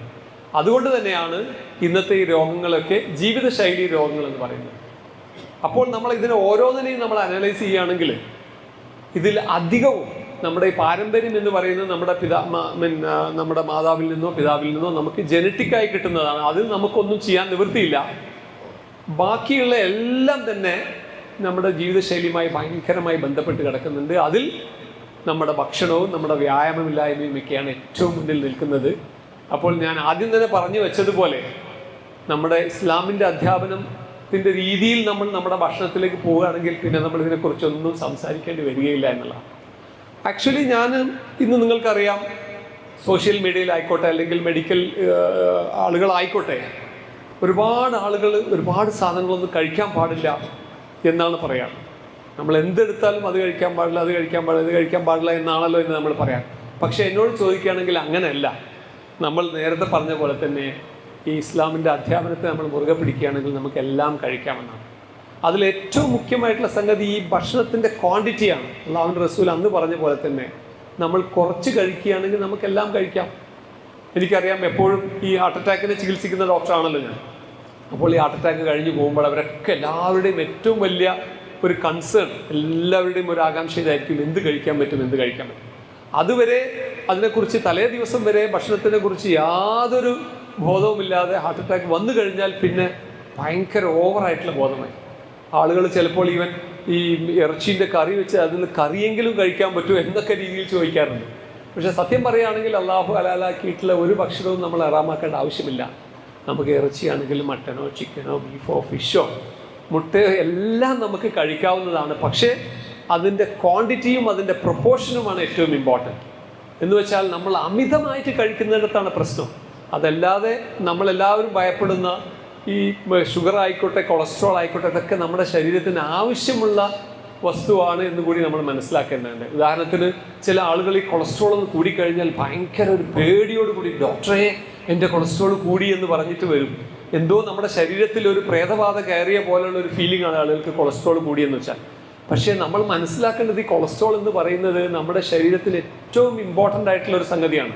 അതുകൊണ്ട് തന്നെയാണ് ഇന്നത്തെ ഈ രോഗങ്ങളൊക്കെ ജീവിതശൈലി രോഗങ്ങൾ എന്ന് പറയുന്നത്. അപ്പോൾ നമ്മൾ ഇതിനെ ഓരോന്നിനെയും നമ്മൾ അനലൈസ് ചെയ്യുകയാണെങ്കിൽ ഇതിൽ അധികവും നമ്മുടെ ഈ പാരമ്പര്യം എന്ന് പറയുന്നത് നമ്മുടെ മാതാവിൽ നിന്നോ പിതാവിൽ നിന്നോ നമുക്ക് ജനറ്റിക്കായി കിട്ടുന്നതാണ്. അതിൽ നമുക്കൊന്നും ചെയ്യാൻ നിവൃത്തിയില്ല. ബാക്കിയുള്ള എല്ലാം തന്നെ നമ്മുടെ ജീവിതശൈലിയുമായി ഭയങ്കരമായി ബന്ധപ്പെട്ട് കിടക്കുന്നുണ്ട്. അതിൽ നമ്മുടെ ഭക്ഷണവും നമ്മുടെ വ്യായാമമില്ലായ്മയും ഒക്കെയാണ് ഏറ്റവും മുന്നിൽ നിൽക്കുന്നത്. അപ്പോൾ ഞാൻ ആദ്യം തന്നെ പറഞ്ഞു വെച്ചതുപോലെ നമ്മുടെ ഇസ്ലാമിൻ്റെ അധ്യാപനത്തിൻ്റെ രീതിയിൽ നമ്മൾ നമ്മുടെ ഭക്ഷണത്തിലേക്ക് പോവുകയാണെങ്കിൽ പിന്നെ നമ്മൾ ഇതിനെക്കുറിച്ചൊന്നും സംസാരിക്കേണ്ടി വരികയില്ല എന്നുള്ളതാണ്. ആക്ച്വലി ഞാൻ ഇന്ന് നിങ്ങൾക്കറിയാം, സോഷ്യൽ മീഡിയയിലായിക്കോട്ടെ അല്ലെങ്കിൽ മെഡിക്കൽ ആളുകളായിക്കോട്ടെ, ഒരുപാട് ആളുകൾ ഒരുപാട് സാധനങ്ങളൊന്നും കഴിക്കാൻ പാടില്ല എന്നാണ് പറയാറ്. നമ്മൾ എന്തെടുത്താലും അത് കഴിക്കാൻ പാടില്ല, അത് കഴിക്കാൻ പാടില്ല, ഇത് കഴിക്കാൻ പാടില്ല എന്നാണല്ലോ എന്ന് നമ്മൾ പറയാം. പക്ഷേ എന്നോട് ചോദിക്കുകയാണെങ്കിൽ അങ്ങനെയല്ല. നമ്മൾ നേരത്തെ പറഞ്ഞ പോലെ തന്നെ ഈ ഇസ്ലാമിൻ്റെ അധ്യാപനത്തെ നമ്മൾ മുറുകെ പിടിക്കുകയാണെങ്കിൽ നമുക്കെല്ലാം കഴിക്കാമെന്നാണ്. അതിലേറ്റവും മുഖ്യമായിട്ടുള്ള സംഗതി ഈ ഭക്ഷണത്തിൻ്റെ ക്വാണ്ടിറ്റിയാണ്. അല്ലാഹുവിൻ്റെ റസൂൽ അന്ന് പറഞ്ഞ പോലെ തന്നെ നമ്മൾ കുറച്ച് കഴിക്കുകയാണെങ്കിൽ നമുക്കെല്ലാം കഴിക്കാം. എനിക്കറിയാം, എപ്പോഴും ഈ ഹാർട്ട് അറ്റാക്കിനെ ചികിത്സിക്കുന്ന ഡോക്ടറാണല്ലോ ഞാൻ. അപ്പോൾ ഈ ഹാർട്ട് അറ്റാക്ക് കഴിഞ്ഞ് പോകുമ്പോൾ അവരൊക്കെ എല്ലാവരുടെയും ഏറ്റവും വലിയ ഒരു കൺസേൺ, എല്ലാവരുടെയും ഒരു ആകാംക്ഷ ഇതായിരിക്കും, എന്ത് കഴിക്കാൻ പറ്റും, എന്ത് കഴിക്കാൻ പറ്റും. അതുവരെ അതിനെക്കുറിച്ച് തലേ ദിവസം വരെ ഭക്ഷണത്തിനെ കുറിച്ച് യാതൊരു ബോധവുമില്ലാതെ ഹാർട്ട് അറ്റാക്ക് വന്നു കഴിഞ്ഞാൽ പിന്നെ ഭയങ്കര ഓവറായിട്ടുള്ള ബോധമായി. ആളുകൾ ചിലപ്പോൾ ഈവൻ ഈ ഇറച്ചീൻ്റെ കറി വെച്ച് അതിൽ കറിയെങ്കിലും കഴിക്കാൻ പറ്റുമോ എന്നൊക്കെ രീതിയിൽ ചോദിക്കാറുണ്ട്. പക്ഷേ സത്യം പറയുകയാണെങ്കിൽ അള്ളാഹു ഹലാലാക്കിയിട്ടുള്ള ഒരു ഭക്ഷണവും നമ്മൾ ഹറാമാക്കേണ്ട ആവശ്യമില്ല. നമുക്ക് ഇറച്ചിയാണെങ്കിലും മട്ടനോ ചിക്കനോ ബീഫോ ഫിഷോ മുട്ടയോ എല്ലാം നമുക്ക് കഴിക്കാവുന്നതാണ്. പക്ഷേ അതിൻ്റെ ക്വാണ്ടിറ്റിയും അതിൻ്റെ പ്രൊപ്പോർഷനുമാണ് ഏറ്റവും ഇമ്പോർട്ടൻറ്റ്. എന്ന് വെച്ചാൽ നമ്മൾ അമിതമായിട്ട് കഴിക്കുന്നിടത്താണ് പ്രശ്നം. അതല്ലാതെ നമ്മളെല്ലാവരും ഭയപ്പെടുന്ന ഈ ഷുഗർ ആയിക്കോട്ടെ, കൊളസ്ട്രോൾ ആയിക്കോട്ടെ, ഇതൊക്കെ നമ്മുടെ ശരീരത്തിന് ആവശ്യമുള്ള വസ്തുവാണ് എന്ന് കൂടി നമ്മൾ മനസ്സിലാക്കേണ്ടതുണ്ട്. ഉദാഹരണത്തിന് ചില ആളുകൾ ഈ കൊളസ്ട്രോൾ ഒന്ന് കൂടിക്കഴിഞ്ഞാൽ ഭയങ്കര ഒരു പേടിയോടുകൂടി ഡോക്ടറെ എൻ്റെ കൊളസ്ട്രോൾ കൂടി എന്ന് പറഞ്ഞിട്ട് വരും. എന്തോ നമ്മുടെ ശരീരത്തിൽ ഒരു പ്രേതബാധ കയറിയ പോലെയുള്ള ഒരു ഫീലിംഗ് ആണ് ആളുകൾക്ക് കൊളസ്ട്രോൾ കൂടിയെന്ന് വെച്ചാൽ. പക്ഷേ നമ്മൾ മനസ്സിലാക്കേണ്ടത് ഈ കൊളസ്ട്രോൾ എന്ന് പറയുന്നത് നമ്മുടെ ശരീരത്തിൽ ഏറ്റവും ഇമ്പോർട്ടൻ്റ് ആയിട്ടുള്ള ഒരു സംഗതിയാണ്.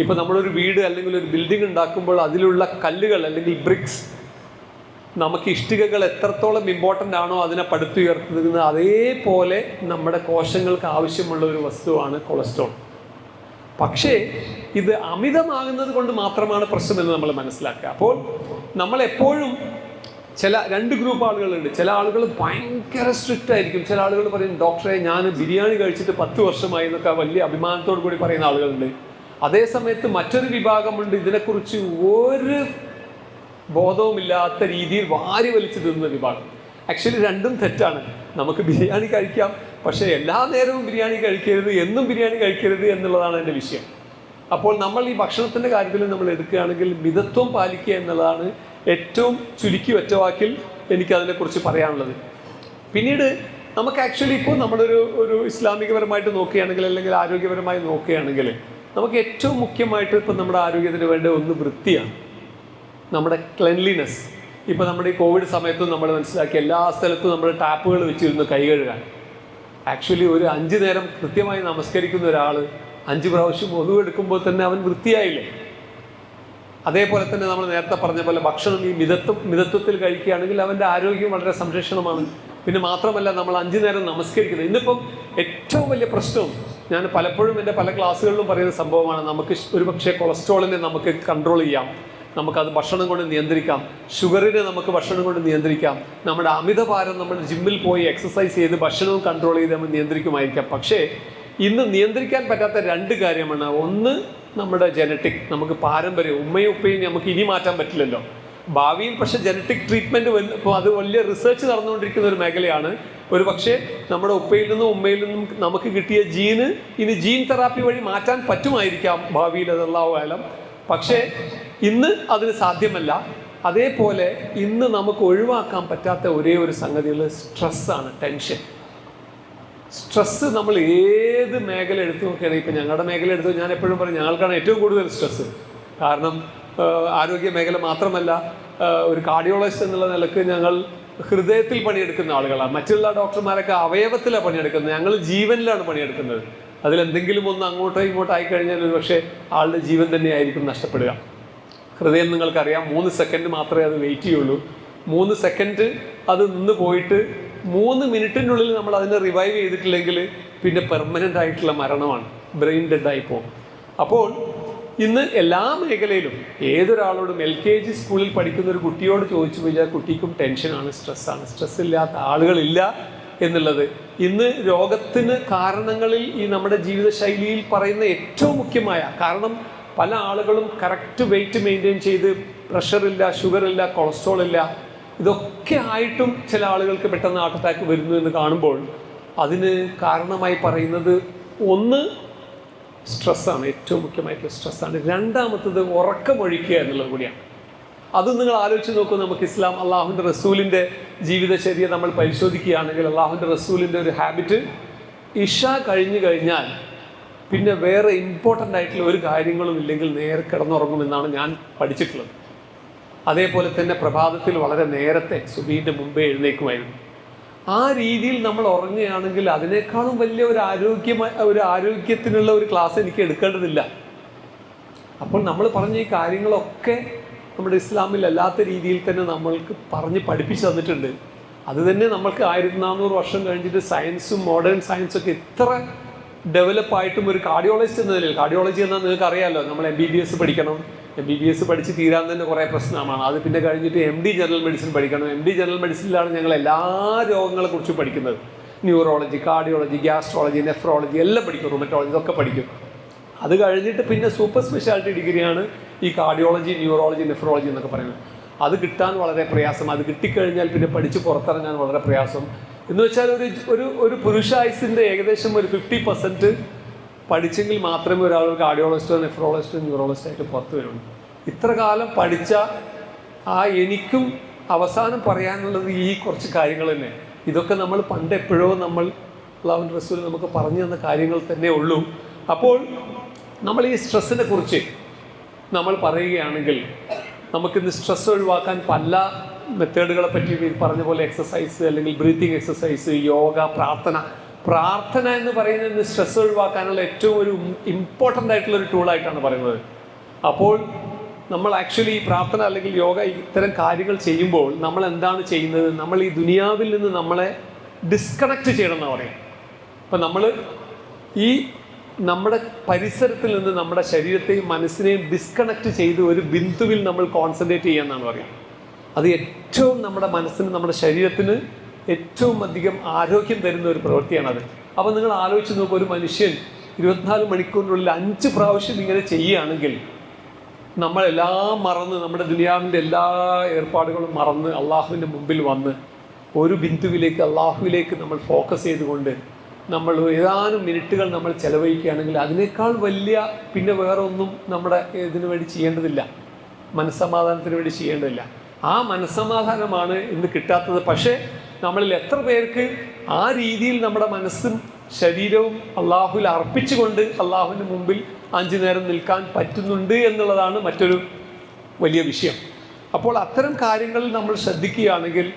ഇപ്പോൾ നമ്മളൊരു വീട് അല്ലെങ്കിൽ ഒരു ബിൽഡിംഗ് ഉണ്ടാക്കുമ്പോൾ അതിലുള്ള കല്ലുകൾ അല്ലെങ്കിൽ ബ്രിക്സ്, നമുക്ക് ഇഷ്ടികകൾ എത്രത്തോളം ഇമ്പോർട്ടൻ്റ് ആണോ അതിനെ പടുത്തുയർത്തുന്നത്, അതേപോലെ നമ്മുടെ കോശങ്ങൾക്ക് ആവശ്യമുള്ള ഒരു വസ്തുവാണ് കൊളസ്ട്രോൾ. പക്ഷേ ഇത് അമിതമാകുന്നത് കൊണ്ട് മാത്രമാണ് പ്രശ്നമെന്ന് നമ്മൾ മനസ്സിലാക്കുക. അപ്പോൾ നമ്മളെപ്പോഴും രണ്ട് ഗ്രൂപ്പ് ആളുകളുണ്ട്. ചില ആളുകൾ ഭയങ്കര സ്ട്രിക്റ്റ് ആയിരിക്കും. ചില ആളുകൾ പറയും, ഡോക്ടറെ ഞാൻ ബിരിയാണി കഴിച്ചിട്ട് 10 വർഷമായി എന്നൊക്കെ വലിയ അഭിമാനത്തോടു കൂടി പറയുന്ന ആളുകളുണ്ട്. അതേസമയത്ത് മറ്റൊരു വിഭാഗമുണ്ട്, ഇതിനെക്കുറിച്ച് ഒരു ബോധവുമില്ലാത്ത രീതിയിൽ വാരി വലിച്ചു തിന്നുന്ന വിഭാഗം. ആക്ച്വലി രണ്ടും തെറ്റാണ്. നമുക്ക് ബിരിയാണി കഴിക്കാം, പക്ഷേ എല്ലാ നേരവും ബിരിയാണി കഴിക്കരുത്, എന്നും ബിരിയാണി കഴിക്കരുത് എന്നുള്ളതാണ് എൻ്റെ വിഷയം. അപ്പോൾ നമ്മൾ ഈ ഭക്ഷണത്തിൻ്റെ കാര്യത്തിൽ നമ്മൾ എടുക്കുകയാണെങ്കിൽ മിതത്വം പാലിക്കുക എന്നുള്ളതാണ് ഏറ്റവും ചുരുക്കി ഒറ്റവാക്കിൽ എനിക്കതിനെക്കുറിച്ച് പറയാനുള്ളത്. പിന്നീട് നമുക്ക് ആക്ച്വലി ഇപ്പോൾ നമ്മളൊരു ഇസ്ലാമികപരമായിട്ട് നോക്കുകയാണെങ്കിൽ അല്ലെങ്കിൽ ആരോഗ്യപരമായി നോക്കുകയാണെങ്കിൽ നമുക്ക് ഏറ്റവും മുഖ്യമായിട്ട് ഇപ്പം നമ്മുടെ ആരോഗ്യത്തിന് വേണ്ട ഒന്ന് വൃത്തിയാണ്, നമ്മുടെ ക്ലെൻലിനെസ്. ഇപ്പോൾ നമ്മുടെ ഈ കോവിഡ് സമയത്തും നമ്മൾ മനസ്സിലാക്കി എല്ലാ സ്ഥലത്തും നമ്മൾ ടാപ്പുകൾ വെച്ചിരുന്നു കൈ കഴുകാൻ. ആക്ച്വലി ഒരു 5 നേരം കൃത്യമായി നമസ്കരിക്കുന്ന ഒരാൾ 5 പ്രാവശ്യം ഒന്നു എടുക്കുമ്പോൾ തന്നെ അവൻ വൃത്തിയായില്ലേ. അതേപോലെ തന്നെ നമ്മൾ നേരത്തെ പറഞ്ഞ പോലെ ഭക്ഷണം ഈ മിതത്വത്തിൽ കഴിക്കുകയാണെങ്കിൽ അവൻ്റെ ആരോഗ്യം വളരെ സംരക്ഷണമാണ്. പിന്നെ മാത്രമല്ല നമ്മൾ 5 നേരം നമസ്കരിക്കുന്നത്. ഇന്നിപ്പം ഏറ്റവും വലിയ പ്രശ്നം ഞാൻ പലപ്പോഴും എൻ്റെ പല ക്ലാസ്സുകളിലും പറയുന്ന സംഭവമാണ്, നമുക്ക് ഒരുപക്ഷെ കൊളസ്ട്രോളിനെ നമുക്ക് കൺട്രോൾ ചെയ്യാം, നമുക്കത് ഭക്ഷണം കൊണ്ട് നിയന്ത്രിക്കാം, ഷുഗറിനെ നമുക്ക് ഭക്ഷണം കൊണ്ട് നിയന്ത്രിക്കാം, നമ്മുടെ അമിതഭാരം നമ്മൾ ജിമ്മിൽ പോയി എക്സസൈസ് ചെയ്ത് ഭക്ഷണവും കൺട്രോൾ ചെയ്ത് നമ്മൾ നിയന്ത്രിക്കുമായിരിക്കാം. പക്ഷേ ഇന്ന് നിയന്ത്രിക്കാൻ പറ്റാത്ത രണ്ട് കാര്യമാണ്. ഒന്ന് നമ്മുടെ ജനറ്റിക്, നമുക്ക് പാരമ്പര്യം, ഉമ്മയും ഉപ്പയും നമുക്ക് ഇനി മാറ്റാൻ പറ്റില്ലല്ലോ. ഭാവിയിൽ പക്ഷേ ജനറ്റിക് ട്രീറ്റ്മെൻറ്റ് ഇപ്പോൾ അത് വലിയ റിസർച്ച് നടന്നുകൊണ്ടിരിക്കുന്ന ഒരു മേഖലയാണ്. ഒരു പക്ഷേ നമ്മുടെ ഉപ്പയിൽ നിന്നും ഉമ്മയിൽ നിന്നും നമുക്ക് കിട്ടിയ ജീന് ഇനി ജീൻ തെറാപ്പി വഴി മാറ്റാൻ പറ്റുമായിരിക്കാം ഭാവിയിൽ, അല്ലാഹു ആലം. പക്ഷേ ഇന്ന് അതിന് സാധ്യമല്ല. അതേപോലെ ഇന്ന് നമുക്ക് ഒഴിവാക്കാൻ പറ്റാത്ത ഒരേ ഒരു സംഗതികൾ സ്ട്രെസ്സാണ്, ടെൻഷൻ. സ്ട്രെസ്സ് നമ്മൾ ഏത് മേഖല എടുത്തു നോക്കുകയാണെങ്കിൽ, ഇപ്പം ഞങ്ങളുടെ മേഖല എടുത്തു, ഞാൻ എപ്പോഴും പറയും ഞങ്ങൾക്കാണ് ഏറ്റവും കൂടുതൽ സ്ട്രെസ്സ്. കാരണം ആരോഗ്യ മേഖല മാത്രമല്ല, ഒരു കാർഡിയോളജിസ്റ്റ് എന്നുള്ള നിലക്ക് ഞങ്ങൾ ഹൃദയത്തിൽ പണിയെടുക്കുന്ന ആളുകളാണ്. മറ്റുള്ള ഡോക്ടർമാരൊക്കെ അവയവത്തിലാണ് പണിയെടുക്കുന്നത്, ഞങ്ങൾ ജീവനിലാണ് പണിയെടുക്കുന്നത്. അതിലെന്തെങ്കിലും ഒന്ന് അങ്ങോട്ടോ ഇങ്ങോട്ടോ ആയിക്കഴിഞ്ഞാൽ ഒരു പക്ഷേ ആളുടെ ജീവൻ തന്നെയായിരിക്കും നഷ്ടപ്പെടുക. ഹൃദയം നിങ്ങൾക്കറിയാം, 3 സെക്കൻഡ് മാത്രമേ അത് വെയിറ്റ് ചെയ്യുള്ളൂ. 3 സെക്കൻഡ് അത് നിന്ന് പോയിട്ട് 3 മിനിറ്റിനുള്ളിൽ നമ്മൾ അതിനെ റിവൈവ് ചെയ്തിട്ടില്ലെങ്കിൽ പിന്നെ പെർമനൻ്റ് ആയിട്ടുള്ള മരണമാണ്, ബ്രെയിൻ ഡെഡായി പോകും. അപ്പോൾ ഇന്ന് എല്ലാ മേഖലയിലും ഏതൊരാളോടും LKG സ്കൂളിൽ പഠിക്കുന്ന ഒരു കുട്ടിയോട് ചോദിച്ചു കഴിഞ്ഞാൽ കുട്ടിക്കും ടെൻഷനാണ്, സ്ട്രെസ്സാണ്. സ്ട്രെസ് ഇല്ലാത്ത ആളുകളില്ല എന്നുള്ളത് ഇന്ന് രോഗത്തിന് കാരണങ്ങളിൽ ഈ നമ്മുടെ ജീവിതശൈലിയിൽ പറയുന്ന ഏറ്റവും മുഖ്യമായ കാരണം. പല ആളുകളും കറക്റ്റ് വെയിറ്റ് മെയിൻറ്റെയിൻ ചെയ്ത് പ്രഷറില്ല, ഷുഗറില്ല, കൊളസ്ട്രോൾ ഇല്ല, ഇതൊക്കെ ആയിട്ടും ചില ആളുകൾക്ക് പെട്ടെന്ന് ഹാർട്ട് അറ്റാക്ക് വരുന്നു എന്ന് കാണുമ്പോൾ അതിന് കാരണമായി പറയുന്നത് ഒന്ന് സ്ട്രെസ്സാണ്, ഏറ്റവും മുഖ്യമായിട്ടുള്ള സ്ട്രെസ്സാണ്. രണ്ടാമത്തത് ഉറക്കമൊഴിക്കുക എന്നുള്ളത് കൂടിയാണ്. അത് നിങ്ങൾ ആലോചിച്ച് നോക്കൂ. നമുക്ക് ഇസ്ലാം, അള്ളാഹുവിൻ്റെ റസൂലിൻ്റെ ജീവിതചര്യ നമ്മൾ പരിശോധിക്കുകയാണെങ്കിൽ അള്ളാഹുവിൻ്റെ റസൂലിൻ്റെ ഒരു ഹാബിറ്റ്, ഇഷ കഴിഞ്ഞു കഴിഞ്ഞാൽ പിന്നെ വേറെ ഇമ്പോർട്ടൻ്റ് ആയിട്ടുള്ള ഒരു കാര്യങ്ങളും ഇല്ലെങ്കിൽ നേരെ കിടന്നുറങ്ങുമെന്നാണ് ഞാൻ പഠിച്ചിട്ടുള്ളത്. അതേപോലെ തന്നെ പ്രഭാതത്തിൽ വളരെ നേരത്തെ സുബീൻ്റെ മുമ്പേ എഴുന്നേക്കുമായിരുന്നു. ആ രീതിയിൽ നമ്മൾ ഉറങ്ങുകയാണെങ്കിൽ അതിനേക്കാളും വലിയ ഒരു ആരോഗ്യത്തിനുള്ള ഒരു ക്ലാസ് എനിക്ക് എടുക്കേണ്ടതില്ല. അപ്പോൾ നമ്മൾ പറഞ്ഞ ഈ കാര്യങ്ങളൊക്കെ നമ്മുടെ ഇസ്ലാമിൽ അല്ലാത്ത രീതിയിൽ തന്നെ നമ്മൾക്ക് പറഞ്ഞ് പഠിപ്പിച്ചു തന്നിട്ടുണ്ട്. അത് തന്നെ നമ്മൾക്ക് 1400 വർഷം കഴിഞ്ഞിട്ട് സയൻസും മോഡേൺ സയൻസും ഒക്കെ ഇത്ര ഡെവലപ്പായിട്ടും ഒരു കാർഡിയോളജിസ്റ്റ് എന്ന നിലയിൽ, കാർഡിയോളജി എന്നാൽ നിങ്ങൾക്ക് അറിയാമല്ലോ, നമ്മൾ MBBS പഠിക്കണം. MBBS പഠിച്ച് തീരാൻ തന്നെ കുറേ പ്രശ്നമാണ്. അത് പിന്നെ കഴിഞ്ഞിട്ട് MD ജനറൽ മെഡിസിൻ പഠിക്കണം. MD ജനറൽ മെഡിസിനിലാണ് ഞങ്ങൾ എല്ലാ രോഗങ്ങളെ കുറിച്ച് പഠിക്കുന്നത്. ന്യൂറോളജി, കാർഡിയോളജി, ഗ്യാസ്ട്രോളജി, നെഫ്രോളജി എല്ലാം പഠിക്കും, റുമറ്റോളജി ഇതൊക്കെ പഠിക്കും. അത് കഴിഞ്ഞിട്ട് പിന്നെ സൂപ്പർ സ്പെഷ്യാലിറ്റി ഡിഗ്രിയാണ് ഈ കാർഡിയോളജി, ന്യൂറോളജി, നെഫ്രോളജി എന്നൊക്കെ പറയുന്നത്. അത് കിട്ടാൻ വളരെ പ്രയാസം. അത് കിട്ടിക്കഴിഞ്ഞാൽ പിന്നെ പഠിച്ച് പുറത്തിറങ്ങാൻ വളരെ പ്രയാസം. എന്ന് വെച്ചാൽ ഒരു പുരുഷായുസിൻ്റെ ഏകദേശം ഒരു 50% പഠിച്ചെങ്കിൽ മാത്രമേ ഒരാൾ കാർഡിയോളജിസ്റ്റോ നെഫ്രോളജിസ്റ്റോ ന്യൂറോളജിസ്റ്റോ ആയിട്ട് പുറത്ത് വരുള്ളൂ. ഇത്ര കാലം പഠിച്ച എനിക്കും അവസാനം പറയാനുള്ളത് ഈ കുറച്ച് കാര്യങ്ങൾ തന്നെ. ഇതൊക്കെ നമ്മൾ പണ്ട് എപ്പോഴോ അല്ലാഹുവിൻ്റെ റസൂൽ നമുക്ക് പറഞ്ഞു തന്ന കാര്യങ്ങൾ തന്നെ ഉള്ളൂ. അപ്പോൾ നമ്മൾ ഈ സ്ട്രെസ്സിനെ കുറിച്ച് നമ്മൾ പറയുകയാണെങ്കിൽ നമുക്കിന്ന് സ്ട്രെസ് ഒഴിവാക്കാൻ പല മെത്തേഡുകളെ പറ്റി പറഞ്ഞ പോലെ എക്സസൈസ്, അല്ലെങ്കിൽ ബ്രീത്തിങ് എക്സസൈസ്, യോഗ, പ്രാർത്ഥന എന്ന് പറയുന്നത് സ്ട്രെസ് ഒഴിവാക്കാനുള്ള ഏറ്റവും ഒരു ഇമ്പോർട്ടൻ്റ് ആയിട്ടുള്ളൊരു ടൂളായിട്ടാണ് പറയുന്നത്. അപ്പോൾ നമ്മൾ ആക്ച്വലി ഈ പ്രാർത്ഥന അല്ലെങ്കിൽ യോഗ ഇത്തരം കാര്യങ്ങൾ ചെയ്യുമ്പോൾ നമ്മൾ എന്താണ് ചെയ്യുന്നത്? നമ്മൾ ഈ ദുനിയാവിൽ നിന്ന് നമ്മളെ ഡിസ്കണക്ട് ചെയ്യണം എന്നാണ് പറയുക. അപ്പം നമ്മൾ ഈ നമ്മുടെ പരിസരത്തിൽ നിന്ന് നമ്മുടെ ശരീരത്തെയും മനസ്സിനെയും ഡിസ്കണക്ട് ചെയ്ത് ഒരു ബിന്ദുവിൽ നമ്മൾ കോൺസെൻട്രേറ്റ് ചെയ്യുക എന്നാണ് പറയുക. അത് ഏറ്റവും നമ്മുടെ മനസ്സിന്, നമ്മുടെ ശരീരത്തിന് ഏറ്റവും അധികം ആരോഗ്യം തരുന്ന ഒരു പ്രവൃത്തിയാണത്. അപ്പോൾ നിങ്ങൾ ആലോചിച്ച് നോക്കുക, ഒരു മനുഷ്യൻ 24 മണിക്കൂറിനുള്ളിൽ 5 പ്രാവശ്യം ഇങ്ങനെ ചെയ്യുകയാണെങ്കിൽ നമ്മളെല്ലാം മറന്ന്, നമ്മുടെ ദുനിയാവിൻ്റെ എല്ലാ ഏർപ്പാടുകളും മറന്ന് അള്ളാഹുവിൻ്റെ മുമ്പിൽ വന്ന് ഒരു ബിന്ദുവിലേക്ക്, അള്ളാഹുവിലേക്ക് നമ്മൾ ഫോക്കസ് ചെയ്തുകൊണ്ട് നമ്മൾ ഏതാനും മിനിറ്റുകൾ നമ്മൾ ചെലവഴിക്കുകയാണെങ്കിൽ അതിനേക്കാൾ വലിയ പിന്നെ വേറെ ഒന്നും നമ്മുടെ ഇതിനു വേണ്ടി ചെയ്യേണ്ടതില്ല, മനസ്സമാധാനത്തിന് വേണ്ടി ചെയ്യേണ്ടതില്ല. ആ മനസ്സമാധാനമാണ് ഇന്ന് കിട്ടാത്തത്. പക്ഷേ നമ്മളിൽ എത്ര പേർക്ക് ആ രീതിയിൽ നമ്മുടെ മനസ്സും ശരീരവും അള്ളാഹുവിൽ അർപ്പിച്ചുകൊണ്ട് അള്ളാഹുവിൻ്റെ മുമ്പിൽ 5 നേരം നിൽക്കാൻ പറ്റുന്നുണ്ട് എന്നുള്ളതാണ് മറ്റൊരു വലിയ വിഷയം. അപ്പോൾ അത്തരം കാര്യങ്ങളിൽ നമ്മൾ ശ്രദ്ധിക്കുകയാണെങ്കിൽ,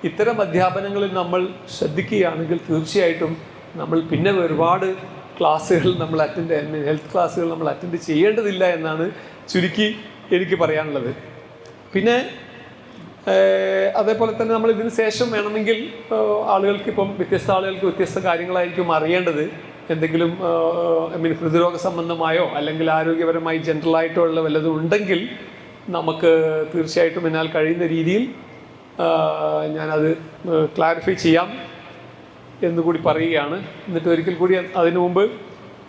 ഇത്തരം അധ്യാപനങ്ങളിൽ നമ്മൾ ശ്രദ്ധിക്കുകയാണെങ്കിൽ തീർച്ചയായിട്ടും നമ്മൾ പിന്നെ ഒരുപാട് ക്ലാസ്സുകൾ നമ്മൾ ഹെൽത്ത് ക്ലാസ്സുകൾ നമ്മൾ അറ്റൻഡ് ചെയ്യേണ്ടതില്ല എന്നാണ് ചുരുക്കി എനിക്ക് പറയാനുള്ളത്. പിന്നെ അതേപോലെ തന്നെ നമ്മൾ ഇതിന് ശേഷം വേണമെങ്കിൽ ആളുകൾക്ക്, ഇപ്പം വ്യത്യസ്ത ആളുകൾക്ക് വ്യത്യസ്ത കാര്യങ്ങളായിരിക്കും അറിയേണ്ടത്. എന്തെങ്കിലും ഹൃദ്രോഗ സംബന്ധമായോ അല്ലെങ്കിൽ ആരോഗ്യപരമായി ജനറലായിട്ടോ ഉള്ള വല്ലതും ഉണ്ടെങ്കിൽ നമുക്ക് തീർച്ചയായിട്ടും എന്നാൽ കഴിയുന്ന രീതിയിൽ ഞാനത് ക്ലാരിഫൈ ചെയ്യാം എന്നുകൂടി പറയുകയാണ്. എന്നിട്ട് ഒരിക്കൽ കൂടി അതിനു മുമ്പ്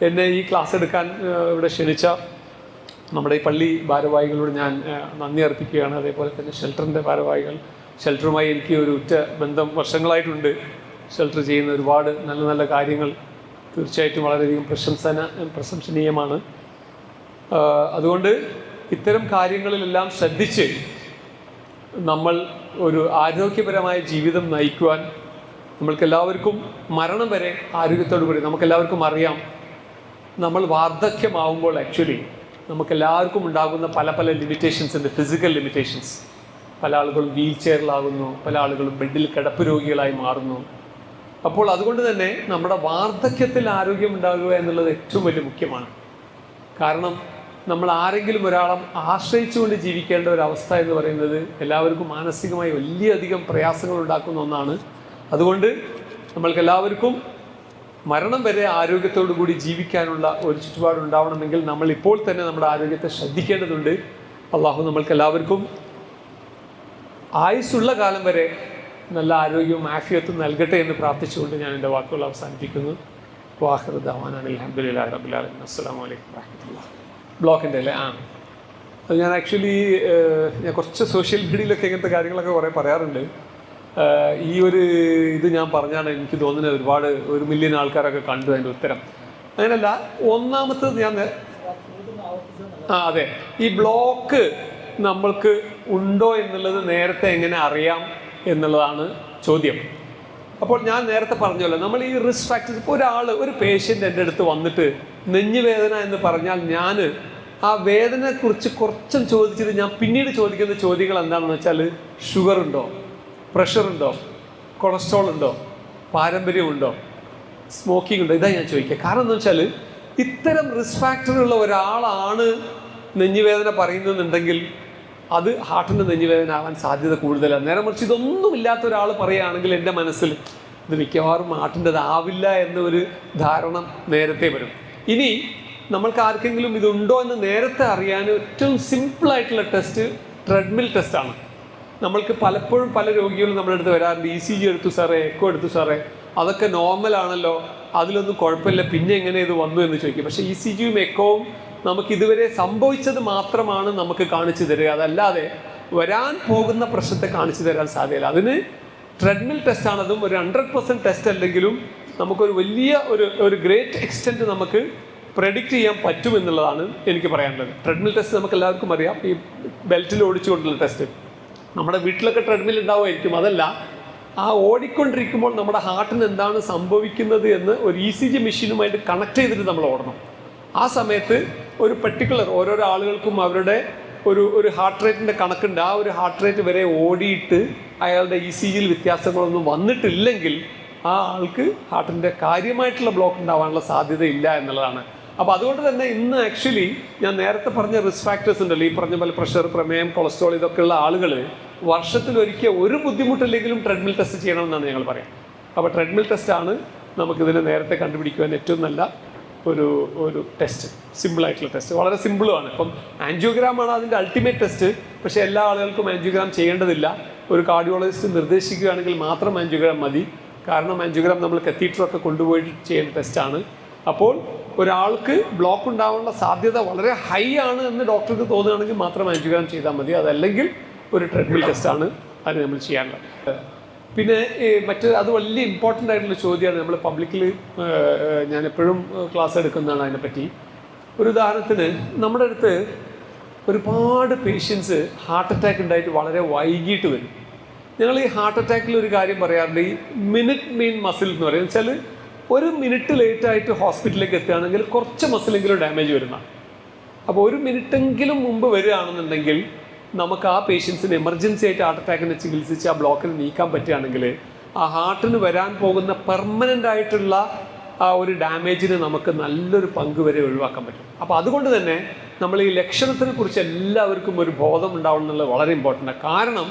എന്നെ ഈ ക്ലാസ് എടുക്കാൻ ഇവിടെ ക്ഷണിച്ച നമ്മുടെ ഈ പള്ളി ഭാരവാഹികളോട് ഞാൻ നന്ദി അർപ്പിക്കുകയാണ്. അതേപോലെ തന്നെ ഷെൽട്ടറിൻ്റെ ഭാരവാഹികൾ, ഷെൽട്ടറുമായി എനിക്ക് ഒരു ഉറ്റ ബന്ധം വർഷങ്ങളായിട്ടുണ്ട്. ഷെൽട്ടർ ചെയ്യുന്ന ഒരുപാട് നല്ല നല്ല കാര്യങ്ങൾ തീർച്ചയായിട്ടും വളരെയധികം പ്രശംസനീയമാണ്. അതുകൊണ്ട് ഇത്തരം കാര്യങ്ങളിലെല്ലാം ശ്രദ്ധിച്ച് നമ്മൾ ഒരു ആരോഗ്യപരമായ ജീവിതം നയിക്കുവാൻ നമ്മൾക്കെല്ലാവർക്കും മരണം വരെ ആരോഗ്യത്തോടു കൂടി നമുക്കെല്ലാവർക്കും അറിയാം. നമ്മൾ വാർദ്ധക്യമാവുമ്പോൾ ആക്ച്വലി നമുക്കെല്ലാവർക്കും ഉണ്ടാകുന്ന പല പല ലിമിറ്റേഷൻസ് ഉണ്ട്, ഫിസിക്കൽ ലിമിറ്റേഷൻസ്. പല ആളുകളും വീൽ ചെയറിലാകുന്നു, പല ആളുകളും ബെഡിൽ കിടപ്പ് രോഗികളായി മാറുന്നു. അപ്പോൾ അതുകൊണ്ട് തന്നെ നമ്മുടെ വാർദ്ധക്യത്തിൽ ആരോഗ്യം ഉണ്ടാകുക എന്നുള്ളത് ഏറ്റവും വലിയ മുഖ്യമാണ്. കാരണം നമ്മൾ ആരെങ്കിലും ഒരാളെ ആശ്രയിച്ചുകൊണ്ട് ജീവിക്കേണ്ട ഒരവസ്ഥ എന്ന് പറയുന്നത് എല്ലാവർക്കും മാനസികമായി വലിയധികം പ്രയാസങ്ങൾ ഉണ്ടാക്കുന്ന ഒന്നാണ്. അതുകൊണ്ട് നമ്മൾക്കെല്ലാവർക്കും മരണം വരെ ആരോഗ്യത്തോടു കൂടി ജീവിക്കാനുള്ള ഒരു ചുറ്റുപാടുണ്ടാവണമെങ്കിൽ നമ്മൾ ഇപ്പോൾ തന്നെ നമ്മുടെ ആരോഗ്യത്തെ ശ്രദ്ധിക്കേണ്ടതുണ്ട്. അള്ളാഹു നമ്മൾക്കെല്ലാവർക്കും ആയുസ്സുള്ള കാലം വരെ നല്ല ആരോഗ്യവും ആഫിയത്തും നൽകട്ടെ എന്ന് പ്രാർത്ഥിച്ചുകൊണ്ട് ഞാൻ എൻ്റെ വാക്കുകൾ അവസാനിപ്പിക്കുന്നു. വാഹിറു ദഅ്വാനാ അൽഹംദുലില്ലാഹി റബ്ബിൽ ആലമീൻ. അസ്സലാമു അലൈക്കും വറഹ്മത്തുള്ളാഹി. ബ്ലോക്കിൻ്റെ അല്ലേ? അത് ഞാൻ ആക്ച്വലി ഞാൻ കുറച്ച് സോഷ്യൽ മീഡിയയിലൊക്കെ ഇങ്ങനത്തെ കാര്യങ്ങളൊക്കെ കുറേ പറയാറുണ്ട്. ഈ ഒരു ഇത് ഞാൻ പറഞ്ഞാണ് എനിക്ക് തോന്നുന്നത് ഒരുപാട് 1 മില്യൺ ആൾക്കാരൊക്കെ കണ്ടു അതിൻ്റെ ഉത്തരം. അങ്ങനെയല്ല, ഒന്നാമത്തത് ഞാൻ അതെ, ഈ ബ്ലോക്ക് നമ്മൾക്ക് ഉണ്ടോ എന്നുള്ളത് നേരത്തെ എങ്ങനെ അറിയാം എന്നുള്ളതാണ് ചോദ്യം. അപ്പോൾ ഞാൻ നേരത്തെ പറഞ്ഞല്ലോ, നമ്മൾ ഈ റിസ്ക് ഫാക്ടേഴ്സ്, ഇപ്പോൾ ഒരു പേഷ്യൻ്റ് എൻ്റെ അടുത്ത് വന്നിട്ട് നെഞ്ഞുവേദന എന്ന് പറഞ്ഞാൽ ഞാൻ ആ വേദനയെക്കുറിച്ച് കുറച്ചും ചോദിച്ചിട്ട് ഞാൻ പിന്നീട് ചോദിക്കുന്ന ചോദ്യങ്ങൾ എന്താണെന്ന് വെച്ചാൽ, ഷുഗർ ഉണ്ടോ, പ്രഷറുണ്ടോ, കൊളസ്ട്രോൾ ഉണ്ടോ, പാരമ്പര്യമുണ്ടോ, സ്മോക്കിംഗ് ഉണ്ടോ, ഇതാ ഞാൻ ചോദിക്കുക. കാരണം എന്താ വെച്ചാൽ ഇത്തരം റിസ്ക് ഫാക്ടറുള്ള ഒരാളാണ് നെഞ്ഞുവേദന പറയുന്നതെന്നുണ്ടെങ്കിൽ അത് ഹാർട്ടിൻ്റെ നെഞ്ഞുവേദന ആവാൻ സാധ്യത കൂടുതലാണ്. നേരെ മറിച്ച് ഇതൊന്നും ഇല്ലാത്ത ഒരാൾ പറയുകയാണെങ്കിൽ എൻ്റെ മനസ്സിൽ ഇത് മിക്കവാറും ഹാർട്ടിൻ്റെതാവില്ല എന്നൊരു ധാരണ നേരത്തെ വരും. ഇനി നമ്മൾക്ക് ആർക്കെങ്കിലും ഇതുണ്ടോ എന്ന് നേരത്തെ അറിയാൻ ഏറ്റവും സിമ്പിളായിട്ടുള്ള ടെസ്റ്റ് ട്രെഡ്മിൽ ടെസ്റ്റാണ്. നമ്മൾക്ക് പലപ്പോഴും പല രോഗികളും നമ്മുടെ അടുത്ത് വരാറുണ്ട്, ECG എടുത്തു സാറേ, എക്കോ എടുത്തു സാറേ, അതൊക്കെ നോർമലാണല്ലോ, അതിലൊന്നും കുഴപ്പമില്ല, പിന്നെ എങ്ങനെ ഇത് വന്നു എന്ന് ചോദിക്കും. പക്ഷേ ECGയും എക്കോവും നമുക്ക് ഇതുവരെ സംഭവിച്ചത് മാത്രമാണ് നമുക്ക് കാണിച്ചു തരിക, അതല്ലാതെ വരാൻ പോകുന്ന പ്രശ്നത്തെ കാണിച്ചു തരാൻ സാധ്യതയില്ല. അതിന് ട്രെഡ്മിൽ ടെസ്റ്റാണ്. അതും ഒരു 100% ടെസ്റ്റ് അല്ലെങ്കിലും നമുക്കൊരു വലിയ ഒരു ഗ്രേറ്റ് എക്സ്റ്റെൻറ്റ് നമുക്ക് പ്രെഡിക്റ്റ് ചെയ്യാൻ പറ്റുമെന്നുള്ളതാണ് എനിക്ക് പറയാനുള്ളത്. ട്രെഡ്മിൽ ടെസ്റ്റ് നമുക്ക് എല്ലാവർക്കും അറിയാം, ഈ ബെൽറ്റിൽ ഓടിച്ചുകൊണ്ടുള്ള ടെസ്റ്റ്. നമ്മുടെ വീട്ടിലൊക്കെ ട്രെഡ്മിൽ ഉണ്ടാവുമായിരിക്കും. അതല്ല, ആ ഓടിക്കൊണ്ടിരിക്കുമ്പോൾ നമ്മുടെ ഹാർട്ടിന് എന്താണ് സംഭവിക്കുന്നത് എന്ന് ഒരു ECG മെഷീനുമായിട്ട് കണക്ട് ചെയ്തിട്ട് നമ്മൾ ഓടണം. ആ സമയത്ത് ഒരു പെർട്ടിക്കുലർ ഓരോരോ ആളുകൾക്കും അവരുടെ ഒരു ഹാർട്ട് റേറ്റിൻ്റെ കണക്കുണ്ട്. ആ ഒരു ഹാർട്ട് റേറ്റ് വരെ ഓടിയിട്ട് അയാളുടെ ECGയിൽ വ്യത്യാസങ്ങളൊന്നും വന്നിട്ടില്ലെങ്കിൽ ആ ആൾക്ക് ഹാർട്ടിൻ്റെ കാര്യമായിട്ടുള്ള ബ്ലോക്ക് ഉണ്ടാവാനുള്ള സാധ്യത ഇല്ല എന്നുള്ളതാണ്. അപ്പോൾ അതുകൊണ്ട് തന്നെ ഇന്ന് ആക്ച്വലി ഞാൻ നേരത്തെ പറഞ്ഞ റിസ്ക് ഫാക്ടേഴ്സ് ഉണ്ടല്ലോ, ഈ പറഞ്ഞ പോലെ പ്രഷർ, പ്രമേയം, കൊളസ്ട്രോൾ, ഇതൊക്കെയുള്ള ആളുകൾ വർഷത്തിലൊരിക്കൽ ഒരു ബുദ്ധിമുട്ടില്ലെങ്കിലും ട്രെഡ്മിൽ ടെസ്റ്റ് ചെയ്യണമെന്നാണ് ഞങ്ങൾ പറയാം. അപ്പോൾ ട്രെഡ്മിൽ ടെസ്റ്റാണ് നമുക്കിതിനെ നേരത്തെ കണ്ടുപിടിക്കുവാൻ ഏറ്റവും നല്ല ഒരു ടെസ്റ്റ്, സിമ്പിളായിട്ടുള്ള ടെസ്റ്റ്, വളരെ സിമ്പിളുമാണ്. ഇപ്പം ആൻജിയോഗ്രാമാണ് അതിൻ്റെ അൾട്ടിമേറ്റ് ടെസ്റ്റ്. പക്ഷേ എല്ലാ ആളുകൾക്കും ആൻജിയോഗ്രാം ചെയ്യേണ്ടതില്ല. ഒരു കാർഡിയോളജിസ്റ്റ് നിർദ്ദേശിക്കുകയാണെങ്കിൽ മാത്രം ആൻജിയോഗ്രാം മതി. കാരണം ആൻജിയോഗ്രാം നമ്മൾ കത്തീറ്ററൊക്കെ കൊണ്ടുപോയിട്ട് ചെയ്യേണ്ട ടെസ്റ്റാണ്. അപ്പോൾ ഒരാൾക്ക് ബ്ലോക്ക് ഉണ്ടാവാനുള്ള സാധ്യത വളരെ ഹൈ ആണ് എന്ന് ഡോക്ടർക്ക് തോന്നുകയാണെങ്കിൽ മാത്രം ആൻജിയോഗ്രാം ചെയ്താൽ മതി. അതല്ലെങ്കിൽ ഒരു ട്രെഡ്മിൽ ടെസ്റ്റാണ് അത് നമ്മൾ ചെയ്യാനുള്ളത്. പിന്നെ അത് വലിയ ഇമ്പോർട്ടൻ്റ് ആയിട്ടുള്ള ചോദ്യമാണ്. നമ്മൾ പബ്ലിക്കിൽ ഞാൻ എപ്പോഴും ക്ലാസ് എടുക്കുന്നതാണ് അതിനെപ്പറ്റി. ഒരു ഉദാഹരണത്തിന്, നമ്മുടെ അടുത്ത് ഒരുപാട് പേഷ്യൻസ് ഹാർട്ട് അറ്റാക്ക് ഉണ്ടായിട്ട് വളരെ വൈകിട്ട് വരും. ഞങ്ങൾ ഈ ഹാർട്ട് അറ്റാക്കിൽ ഒരു കാര്യം പറയാറുണ്ട്, ഈ മിനിറ്റ് മെയിൻ മസിൽ എന്ന് പറയുന്നത് വെച്ചാൽ 1 മിനിറ്റ് ലേറ്റായിട്ട് ഹോസ്പിറ്റലിലേക്ക് എത്തുകയാണെങ്കിൽ കുറച്ച് മസിലെങ്കിലും ഡാമേജ് വരുന്ന. അപ്പോൾ 1 മിനിറ്റെങ്കിലും മുമ്പ് വരികയാണെന്നുണ്ടെങ്കിൽ നമുക്ക് ആ പേഷ്യൻസിന് എമർജൻസി ആയിട്ട് ഹാർട്ട് അറ്റാക്കിനെ ചികിത്സിച്ച് ആ ബ്ലോക്കിന് നീക്കാൻ പറ്റുകയാണെങ്കിൽ ആ ഹാർട്ടിന് വരാൻ പോകുന്ന പെർമനൻ്റ് ആയിട്ടുള്ള ആ ഒരു ഡാമേജിന് നമുക്ക് നല്ലൊരു പങ്ക് വരെ ഒഴിവാക്കാൻ പറ്റും. അപ്പോൾ അതുകൊണ്ട് തന്നെ നമ്മൾ ഈ ലക്ഷണത്തിനെ കുറിച്ച് എല്ലാവർക്കും ഒരു ബോധം ഉണ്ടാവണം എന്നുള്ളത് വളരെ ഇമ്പോർട്ടൻ്റാണ്. കാരണം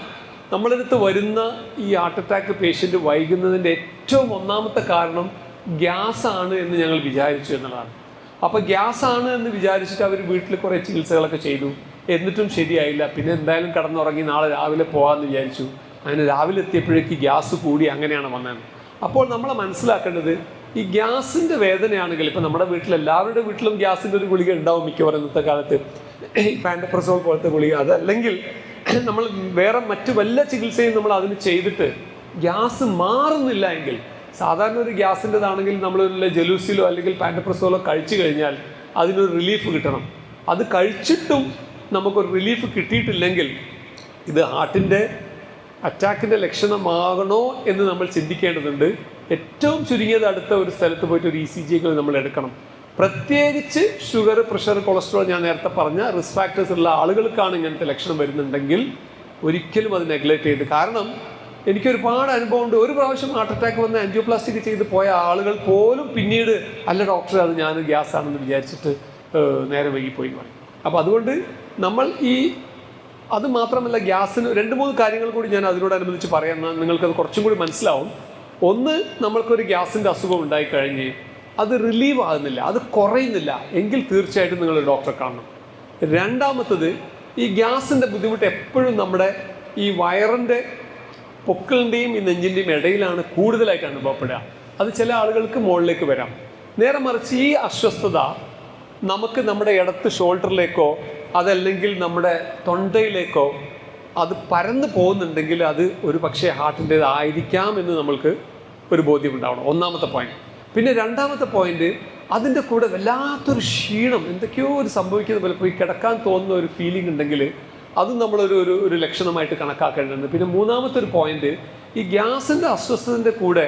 നമ്മളടുത്ത് വരുന്ന ഈ ഹാർട്ട് അറ്റാക്ക് പേഷ്യൻ്റ് വൈകുന്നതിൻ്റെ ഏറ്റവും ഒന്നാമത്തെ കാരണം ഗ്യാസ് ആണ് എന്ന് ഞങ്ങൾ വിചാരിച്ചു എന്നുള്ളതാണ്. അപ്പോൾ ഗ്യാസ് ആണ് എന്ന് വിചാരിച്ചിട്ട് അവർ വീട്ടിൽ കുറേ ചികിത്സകളൊക്കെ ചെയ്തു, എന്നിട്ടും ശരിയായില്ല. പിന്നെ എന്തായാലും കിടന്നുറങ്ങി നാളെ രാവിലെ പോകാമെന്ന് വിചാരിച്ചു. അങ്ങനെ രാവിലെ എത്തിയപ്പോഴേക്ക് ഗ്യാസ് കൂടി, അങ്ങനെയാണ് വന്നത്. അപ്പോൾ നമ്മൾ മനസ്സിലാക്കേണ്ടത്, ഈ ഗ്യാസിൻ്റെ വേദനയാണെങ്കിൽ ഇപ്പം നമ്മുടെ വീട്ടിൽ എല്ലാവരുടെ വീട്ടിലും ഗ്യാസിൻ്റെ ഒരു ഗുളിക ഉണ്ടാവും മിക്കവാറും ഇന്നത്തെ കാലത്ത്, ഈ പാൻഡപ്രസോൾ പോലത്തെ ഗുളിക. അതല്ലെങ്കിൽ നമ്മൾ വേറെ മറ്റു വല്ല ചികിത്സയും നമ്മൾ അതിന് ചെയ്തിട്ട് ഗ്യാസ് മാറുന്നില്ല എങ്കിൽ, സാധാരണ ഒരു ഗ്യാസിൻ്റെതാണെങ്കിൽ നമ്മളൊരു ജലൂസിലോ അല്ലെങ്കിൽ പാൻഡപ്രസോളോ കഴിച്ചു കഴിഞ്ഞാൽ അതിനൊരു റിലീഫ് കിട്ടണം. അത് കഴിച്ചിട്ടും നമുക്കൊരു റിലീഫ് കിട്ടിയിട്ടില്ലെങ്കിൽ ഇത് ഹാർട്ടിൻ്റെ അറ്റാക്കിൻ്റെ ലക്ഷണമാകണോ എന്ന് നമ്മൾ ചിന്തിക്കേണ്ടതുണ്ട്. ഏറ്റവും ചുരുങ്ങിയത് അടുത്ത ഒരു സ്ഥലത്ത് പോയിട്ട് ഒരു ECG നമ്മൾ എടുക്കണം. പ്രത്യേകിച്ച് ഷുഗർ, പ്രഷർ, കൊളസ്ട്രോൾ, ഞാൻ നേരത്തെ പറഞ്ഞ റിസ്ക് ഫാക്ടേഴ്സ് ഉള്ള ആളുകൾക്കാണ് ഇങ്ങനത്തെ ലക്ഷണം വരുന്നുണ്ടെങ്കിൽ ഒരിക്കലും അത് നെഗ്ലക്റ്റ് ചെയ്ത്. കാരണം എനിക്കൊരുപാട് അനുഭവമുണ്ട്. ഒരു പ്രാവശ്യം ഹാർട്ട് അറ്റാക്ക് വന്ന് ആൻജിയോപ്ലാസ്റ്റിക് ചെയ്ത് പോയ ആളുകൾ പോലും പിന്നീട് അല്ല ഡോക്ടർ അത് ഞാൻ ഗ്യാസ് ആണെന്ന് വിചാരിച്ചിട്ട് നേരെ വൈകിപ്പോയി എന്ന് പറയും. അപ്പോൾ അതുകൊണ്ട് നമ്മൾ അത് മാത്രമല്ല, ഗ്യാസിന് 2-3 കാര്യങ്ങൾ കൂടി ഞാൻ അതിനോടനുബന്ധിച്ച് പറയാം, നിങ്ങൾക്കത് കുറച്ചും കൂടി മനസ്സിലാവും. ഒന്ന്, നമ്മൾക്കൊരു ഗ്യാസിൻ്റെ അസുഖം ഉണ്ടായിക്കഴിഞ്ഞ് അത് റിലീവ് ആകുന്നില്ല, അത് കുറയുന്നില്ല എങ്കിൽ തീർച്ചയായിട്ടും നിങ്ങൾ ഡോക്ടറെ കാണണം. രണ്ടാമത്തത്, ഈ ഗ്യാസിൻ്റെ ബുദ്ധിമുട്ട് എപ്പോഴും നമ്മുടെ ഈ വയറിൻ്റെ പൊക്കിളിൻ്റെയും ഈ നെഞ്ചിൻ്റെയും ഇടയിലാണ് കൂടുതലായിട്ട് അനുഭവപ്പെടുക. അത് ചില ആളുകൾക്ക് മുകളിലേക്ക് വരാം. നേരെ മറിച്ച് ഈ അസ്വസ്ഥത നമുക്ക് നമ്മുടെ ഇടത്ത് ഷോൾഡറിലേക്കോ അതല്ലെങ്കിൽ നമ്മുടെ തൊണ്ടയിലേക്കോ അത് പരന്ന് പോകുന്നുണ്ടെങ്കിൽ അത് ഒരു പക്ഷേ ഹാർട്ടിൻ്റേതായിരിക്കാം എന്ന് നമ്മൾക്ക് ഒരു ബോധ്യമുണ്ടാവണം. ഒന്നാമത്തെ പോയിന്റ്. പിന്നെ രണ്ടാമത്തെ പോയിന്റ്, അതിൻ്റെ കൂടെ വല്ലാത്തൊരു ക്ഷീണം, എന്തൊക്കെയോ ഒരു സംഭവിക്കുന്ന പോലെ പോയി കിടക്കാൻ തോന്നുന്ന ഒരു ഫീലിംഗ് ഉണ്ടെങ്കിൽ അതും നമ്മളൊരു ലക്ഷണമായിട്ട് കണക്കാക്കേണ്ടതുണ്ട്. പിന്നെ മൂന്നാമത്തെ ഒരു പോയിന്റ്, ഈ ഗ്യാസിൻ്റെ അസ്വസ്ഥതൻ്റെ കൂടെ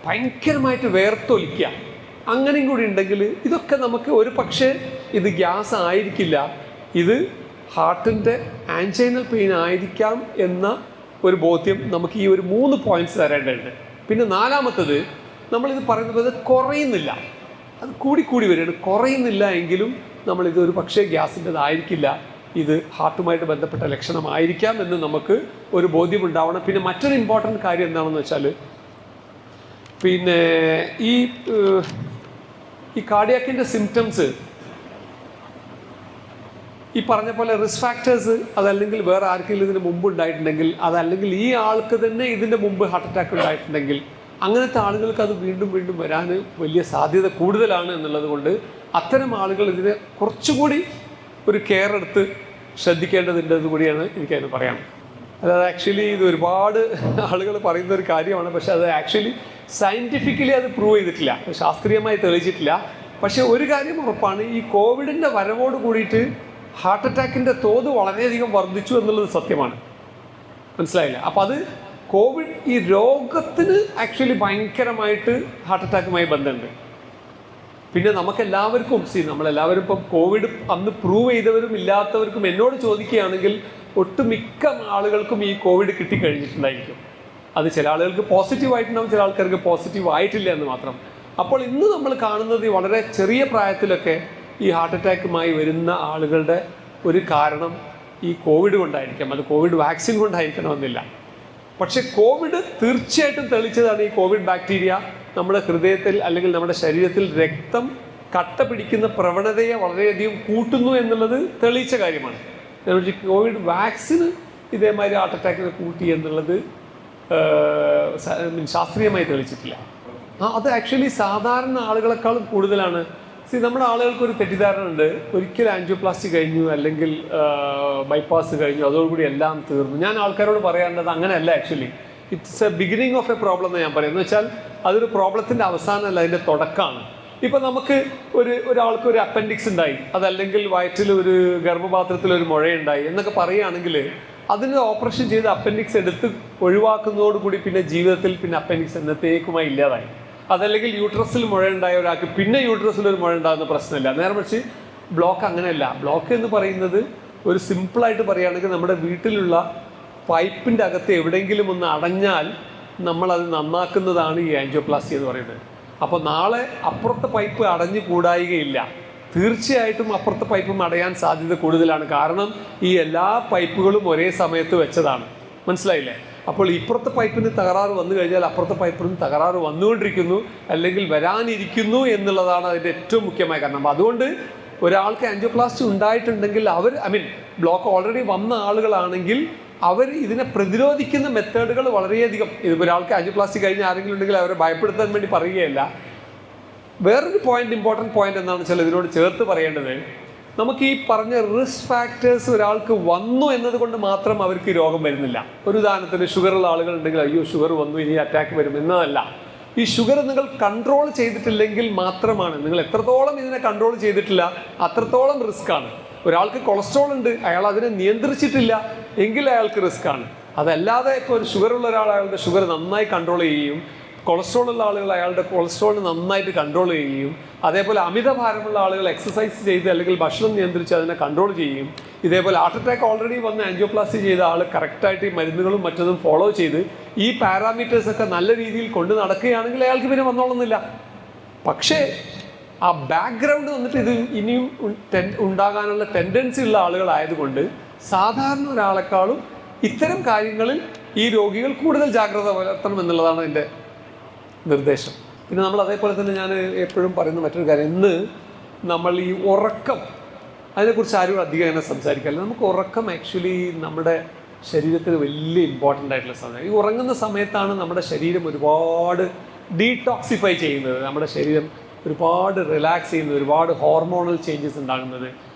ഭയങ്കരമായിട്ട് വേർത്തൊലിക്കുക, അങ്ങനെയും കൂടി ഉണ്ടെങ്കിൽ ഇതൊക്കെ നമുക്ക് ഒരു പക്ഷേ ഇത് ഗ്യാസ് ആയിരിക്കില്ല, ഇത് ഹാർട്ടിൻ്റെ ആൻജൈനൽ പെയിൻ ആയിരിക്കാം എന്ന ഒരു ബോധ്യം നമുക്ക് ഈ ഒരു 3 പോയിന്റ്സ് തരേണ്ടതുണ്ട്. പിന്നെ നാലാമത്തത്, നമ്മളിത് പറയുന്നത് കുറയുന്നില്ല, അത് കൂടി വരികയാണ്. കുറയുന്നില്ല എങ്കിലും നമ്മളിത് ഒരു പക്ഷേ ഗ്യാസിൻ്റെതായിരിക്കില്ല, ഇത് ഹാർട്ടുമായിട്ട് ബന്ധപ്പെട്ട ലക്ഷണമായിരിക്കാം എന്ന് നമുക്ക് ഒരു ബോധ്യമുണ്ടാവണം. പിന്നെ മറ്റൊരു ഇമ്പോർട്ടൻ്റ് കാര്യം എന്താണെന്ന് വെച്ചാൽ, പിന്നെ ഈ കാർഡിയാക്കിൻ്റെ സിംറ്റംസ് ഈ പറഞ്ഞ പോലെ റിസ്ക് ഫാക്ടേഴ്സ് അതല്ലെങ്കിൽ വേറെ ആർക്കെങ്കിലും ഇതിന് മുമ്പ് ഉണ്ടായിട്ടുണ്ടെങ്കിൽ, അതല്ലെങ്കിൽ ഈ ആൾക്ക് തന്നെ ഇതിൻ്റെ മുമ്പ് ഹാർട്ട് അറ്റാക്ക് ഉണ്ടായിട്ടുണ്ടെങ്കിൽ, അങ്ങനത്തെ ആളുകൾക്ക് അത് വീണ്ടും വരാൻ വലിയ സാധ്യത കൂടുതലാണ് എന്നുള്ളത് കൊണ്ട് അത്തരം ആളുകൾ ഇതിനെ കുറച്ചുകൂടി ഒരു കെയർ എടുത്ത് ശ്രദ്ധിക്കേണ്ടതുണ്ട് കൂടിയാണ് എനിക്കതിന് പറയാം. അതായത് ആക്ച്വലി ഇത് ഒരുപാട് ആളുകൾ പറയുന്ന ഒരു കാര്യമാണ്, പക്ഷെ അത് ആക്ച്വലി സയൻറ്റിഫിക്കലി അത് പ്രൂവ് ചെയ്തിട്ടില്ല, ശാസ്ത്രീയമായി തെളിയിച്ചിട്ടില്ല. പക്ഷേ ഒരു കാര്യം ഉറപ്പാണ്, ഈ കോവിഡിൻ്റെ വരവോട് കൂടിയിട്ട് ഹാർട്ട് അറ്റാക്കിൻ്റെ തോത് വളരെയധികം വർദ്ധിച്ചു എന്നുള്ളത് സത്യമാണ്. മനസ്സിലായില്ല? അപ്പോൾ അത് കോവിഡ് ഈ രോഗത്തിന് ആക്ച്വലി ഭയങ്കരമായിട്ട് ഹാർട്ട് അറ്റാക്കുമായി ബന്ധമുണ്ട്. പിന്നെ നമുക്കെല്ലാവർക്കും നമ്മളെല്ലാവരും ഇപ്പം കോവിഡ് അന്ന് പ്രൂവ് ചെയ്തവരും ഇല്ലാത്തവർക്കും എന്നോട് ചോദിക്കുകയാണെങ്കിൽ ഒട്ടുമിക്ക ആളുകൾക്കും ഈ കോവിഡ് കിട്ടിക്കഴിഞ്ഞിട്ടുണ്ടായിരിക്കും. അത് ചില ആളുകൾക്ക് പോസിറ്റീവായിട്ടുണ്ടാവും, ചില ആൾക്കാർക്ക് പോസിറ്റീവ് ആയിട്ടില്ല എന്ന് മാത്രം. അപ്പോൾ ഇന്ന് നമ്മൾ കാണുന്നത് വളരെ ചെറിയ പ്രായത്തിലൊക്കെ ഈ ഹാർട്ട് അറ്റാക്കുമായി വരുന്ന ആളുകളുടെ ഒരു കാരണം ഈ കോവിഡ് കൊണ്ടായിരിക്കാം, അത് കോവിഡ് വാക്സിൻ കൊണ്ടായിരിക്കണമെന്നില്ല. പക്ഷേ കോവിഡ് തീർച്ചയായിട്ടും തെളിയിച്ചതാണ്, ഈ കോവിഡ് ബാക്ടീരിയ നമ്മുടെ ഹൃദയത്തിൽ അല്ലെങ്കിൽ നമ്മുടെ ശരീരത്തിൽ രക്തം കട്ട പിടിക്കുന്ന പ്രവണതയെ വളരെയധികം കൂട്ടുന്നു എന്നുള്ളത് തെളിയിച്ച കാര്യമാണ്. കോവിഡ് വാക്സിന് ഇതേമാതിരി ഹാർട്ട് അറ്റാക്കിനെ കൂട്ടി എന്നുള്ളത് ശാസ്ത്രീയമായി തെളിയിച്ചിട്ടില്ല. അത് ആക്ച്വലി സാധാരണ ആളുകളെക്കാളും കൂടുതലാണ്. നമ്മുടെ ആളുകൾക്കൊരു തെറ്റിദ്ധാരണ ഉണ്ട്, ഒരിക്കൽ ആൻജിയോപ്ലാസ്റ്റി കഴിഞ്ഞു അല്ലെങ്കിൽ ബൈപ്പാസ് കഴിഞ്ഞു അതോടുകൂടി എല്ലാം തീർന്നു. ഞാൻ ആൾക്കാരോട് പറയാറുള്ളത് അങ്ങനെയല്ല. Actually it's A beginning of A problem എന്ന് ഞാൻ പറയുന്നത്. വെച്ചാൽ അതൊരു പ്രോബ്ലത്തിൻ്റെ അവസാനമല്ല, അതിൻ്റെ തുടക്കമാണ്. ഇപ്പം നമുക്ക് ഒരാൾക്ക് ഒരു അപ്പൻഡിക്സ് ഉണ്ടായി, അതല്ലെങ്കിൽ വയറ്റിൽ ഒരു ഗർഭപാത്രത്തിൽ ഒരു മുഴയുണ്ടായി എന്നൊക്കെ പറയുകയാണെങ്കിൽ അതിന് ഓപ്പറേഷൻ ചെയ്ത് അപ്പൻഡിക്സ് എടുത്ത് ഒഴിവാക്കുന്നതോടുകൂടി പിന്നെ ജീവിതത്തിൽ പിന്നെ അപ്പൻഡിക്സ് എന്നത്തേക്കുമായി ഇല്ലാതായി. അതല്ലെങ്കിൽ യൂട്രസിൽ മുഴ ഉണ്ടായ ഒരാൾക്ക് പിന്നെ യൂട്രസിൽ ഒരു മുഴ ഉണ്ടാകുന്ന പ്രശ്നമില്ല. നേരെ മറിച്ച് ബ്ലോക്ക് അങ്ങനെയല്ല. ബ്ലോക്ക് എന്ന് പറയുന്നത് ഒരു സിമ്പിളായിട്ട് പറയുകയാണെങ്കിൽ നമ്മുടെ വീട്ടിലുള്ള പൈപ്പിൻ്റെ അകത്ത് എവിടെയെങ്കിലും ഒന്ന് അടഞ്ഞാൽ നമ്മളത് നന്നാക്കുന്നതാണ് ഈ ആൻജിയോപ്ലാസ്റ്റി എന്ന് പറയുന്നത്. അപ്പോൾ നാളെ അപ്പുറത്തെ പൈപ്പ് അടഞ്ഞു കൂടായികയില്ല, തീർച്ചയായിട്ടും അപ്പുറത്തെ പൈപ്പും അടയാൻ സാധ്യത കൂടുതലാണ്. കാരണം ഈ എല്ലാ പൈപ്പുകളും ഒരേ സമയത്ത് വെച്ചതാണ്. മനസ്സിലായില്ലേ? അപ്പോൾ ഇപ്പുറത്തെ പൈപ്പിന് തകരാറ് വന്നു കഴിഞ്ഞാൽ അപ്പുറത്തെ പൈപ്പിന് തകരാറ് വന്നുകൊണ്ടിരിക്കുന്നു, അല്ലെങ്കിൽ വരാനിരിക്കുന്നു എന്നുള്ളതാണ് അതിൻ്റെ ഏറ്റവും മുഖ്യമായ കാരണം. അപ്പോൾ അതുകൊണ്ട് ഒരാൾക്ക് ആൻജിയോപ്ലാസ്റ്റി ഉണ്ടായിട്ടുണ്ടെങ്കിൽ ബ്ലോക്ക് ഓൾറെഡി വന്ന ആളുകളാണെങ്കിൽ അവർ ഇതിനെ പ്രതിരോധിക്കുന്ന മെത്തേഡുകൾ വളരെയധികം, ഇതിപ്പോൾ ഒരാൾക്ക് ആൻജിയോപ്ലാസ്റ്റി കഴിഞ്ഞ് ആരെങ്കിലും ഉണ്ടെങ്കിൽ അവരെ ഭയപ്പെടുത്താൻ വേണ്ടി പറയുകയല്ല. വേറൊരു ഇമ്പോർട്ടൻറ്റ് പോയിന്റ് എന്താണെന്ന് വെച്ചാൽ ഇതിനോട് ചേർത്ത് പറയേണ്ടത്, നമുക്ക് ഈ പറഞ്ഞ റിസ്ക് ഫാക്ടേഴ്സ് ഒരാൾക്ക് വന്നു എന്നതുകൊണ്ട് മാത്രം അവർക്ക് രോഗം വരുന്നില്ല. ഒരു ഉദാഹരണത്തിന് ഷുഗറുള്ള ആളുകളുണ്ടെങ്കിൽ അയ്യോ ഷുഗർ വന്നു ഇനി അറ്റാക്ക് വരും എന്നതല്ല. ഈ ഷുഗർ നിങ്ങൾ കൺട്രോൾ ചെയ്തിട്ടില്ലെങ്കിൽ മാത്രമാണ്, നിങ്ങൾ എത്രത്തോളം ഇതിനെ കൺട്രോൾ ചെയ്തിട്ടില്ല അത്രത്തോളം റിസ്ക് ആണ്. ഒരാൾക്ക് കൊളസ്ട്രോൾ ഉണ്ട്, അയാൾ അതിനെ നിയന്ത്രിച്ചിട്ടില്ല എങ്കിൽ അയാൾക്ക് റിസ്ക് ആണ്. അതല്ലാതെ ഇപ്പോൾ ഒരു ഷുഗറുള്ള ഒരാൾ അയാളുടെ ഷുഗർ നന്നായി കൺട്രോൾ ചെയ്യുകയും കൊളസ്ട്രോൾ ഉള്ള ആളുകൾ അയാളുടെ കൊളസ്ട്രോൾ നന്നായിട്ട് കൺട്രോൾ ചെയ്യുകയും അതേപോലെ അമിതഭാരമുള്ള ആളുകൾ എക്സസൈസ് ചെയ്ത് അല്ലെങ്കിൽ ഭക്ഷണം നിയന്ത്രിച്ച് അതിനെ കൺട്രോൾ ചെയ്യും. ഇതേപോലെ ഹാർട്ട് അറ്റാക്ക് ഓൾറെഡി വന്ന് ആൻജിയോപ്ലാസ്റ്റി ചെയ്ത ആൾ കറക്റ്റായിട്ട് ഈ മരുന്നുകളും മറ്റതും ഫോളോ ചെയ്ത് ഈ പാരാമീറ്റേഴ്സൊക്കെ നല്ല രീതിയിൽ കൊണ്ട് നടക്കുകയാണെങ്കിൽ അയാൾക്ക് പിന്നെ വന്നോളുന്നില്ല. പക്ഷേ ആ ബാക്ക്ഗ്രൗണ്ട് വന്നിട്ട് ഇത് ഇനിയും ഉണ്ടാകാനുള്ള ടെൻഡൻസി ഉള്ള ആളുകളായതുകൊണ്ട് സാധാരണ ഒരാളെക്കാളും ഇത്തരം കാര്യങ്ങളിൽ ഈ രോഗികൾ കൂടുതൽ ജാഗ്രത പുലർത്തണം എന്നുള്ളതാണ് എൻ്റെ നിർദ്ദേശം. പിന്നെ നമ്മൾ അതേപോലെ തന്നെ ഞാൻ എപ്പോഴും പറയുന്ന മറ്റൊരു കാര്യം, ഇന്ന് നമ്മൾ ഈ ഉറക്കം, അതിനെക്കുറിച്ച് ആരും അധികം അങ്ങനെ സംസാരിക്കാറില്ല. നമുക്ക് ഉറക്കം ആക്ച്വലി നമ്മുടെ ശരീരത്തിന് വലിയ ഇമ്പോർട്ടൻ്റ് ആയിട്ടുള്ള സമയം. ഈ ഉറങ്ങുന്ന സമയത്താണ് നമ്മുടെ ശരീരം ഒരുപാട് ഡീടോക്സിഫൈ ചെയ്യുന്നത്, നമ്മുടെ ശരീരം ഒരുപാട് റിലാക്സ് ചെയ്യുന്നത്, ഒരുപാട് ഹോർമോണൽ ചേഞ്ചസ് ഉണ്ടാകുന്നത്.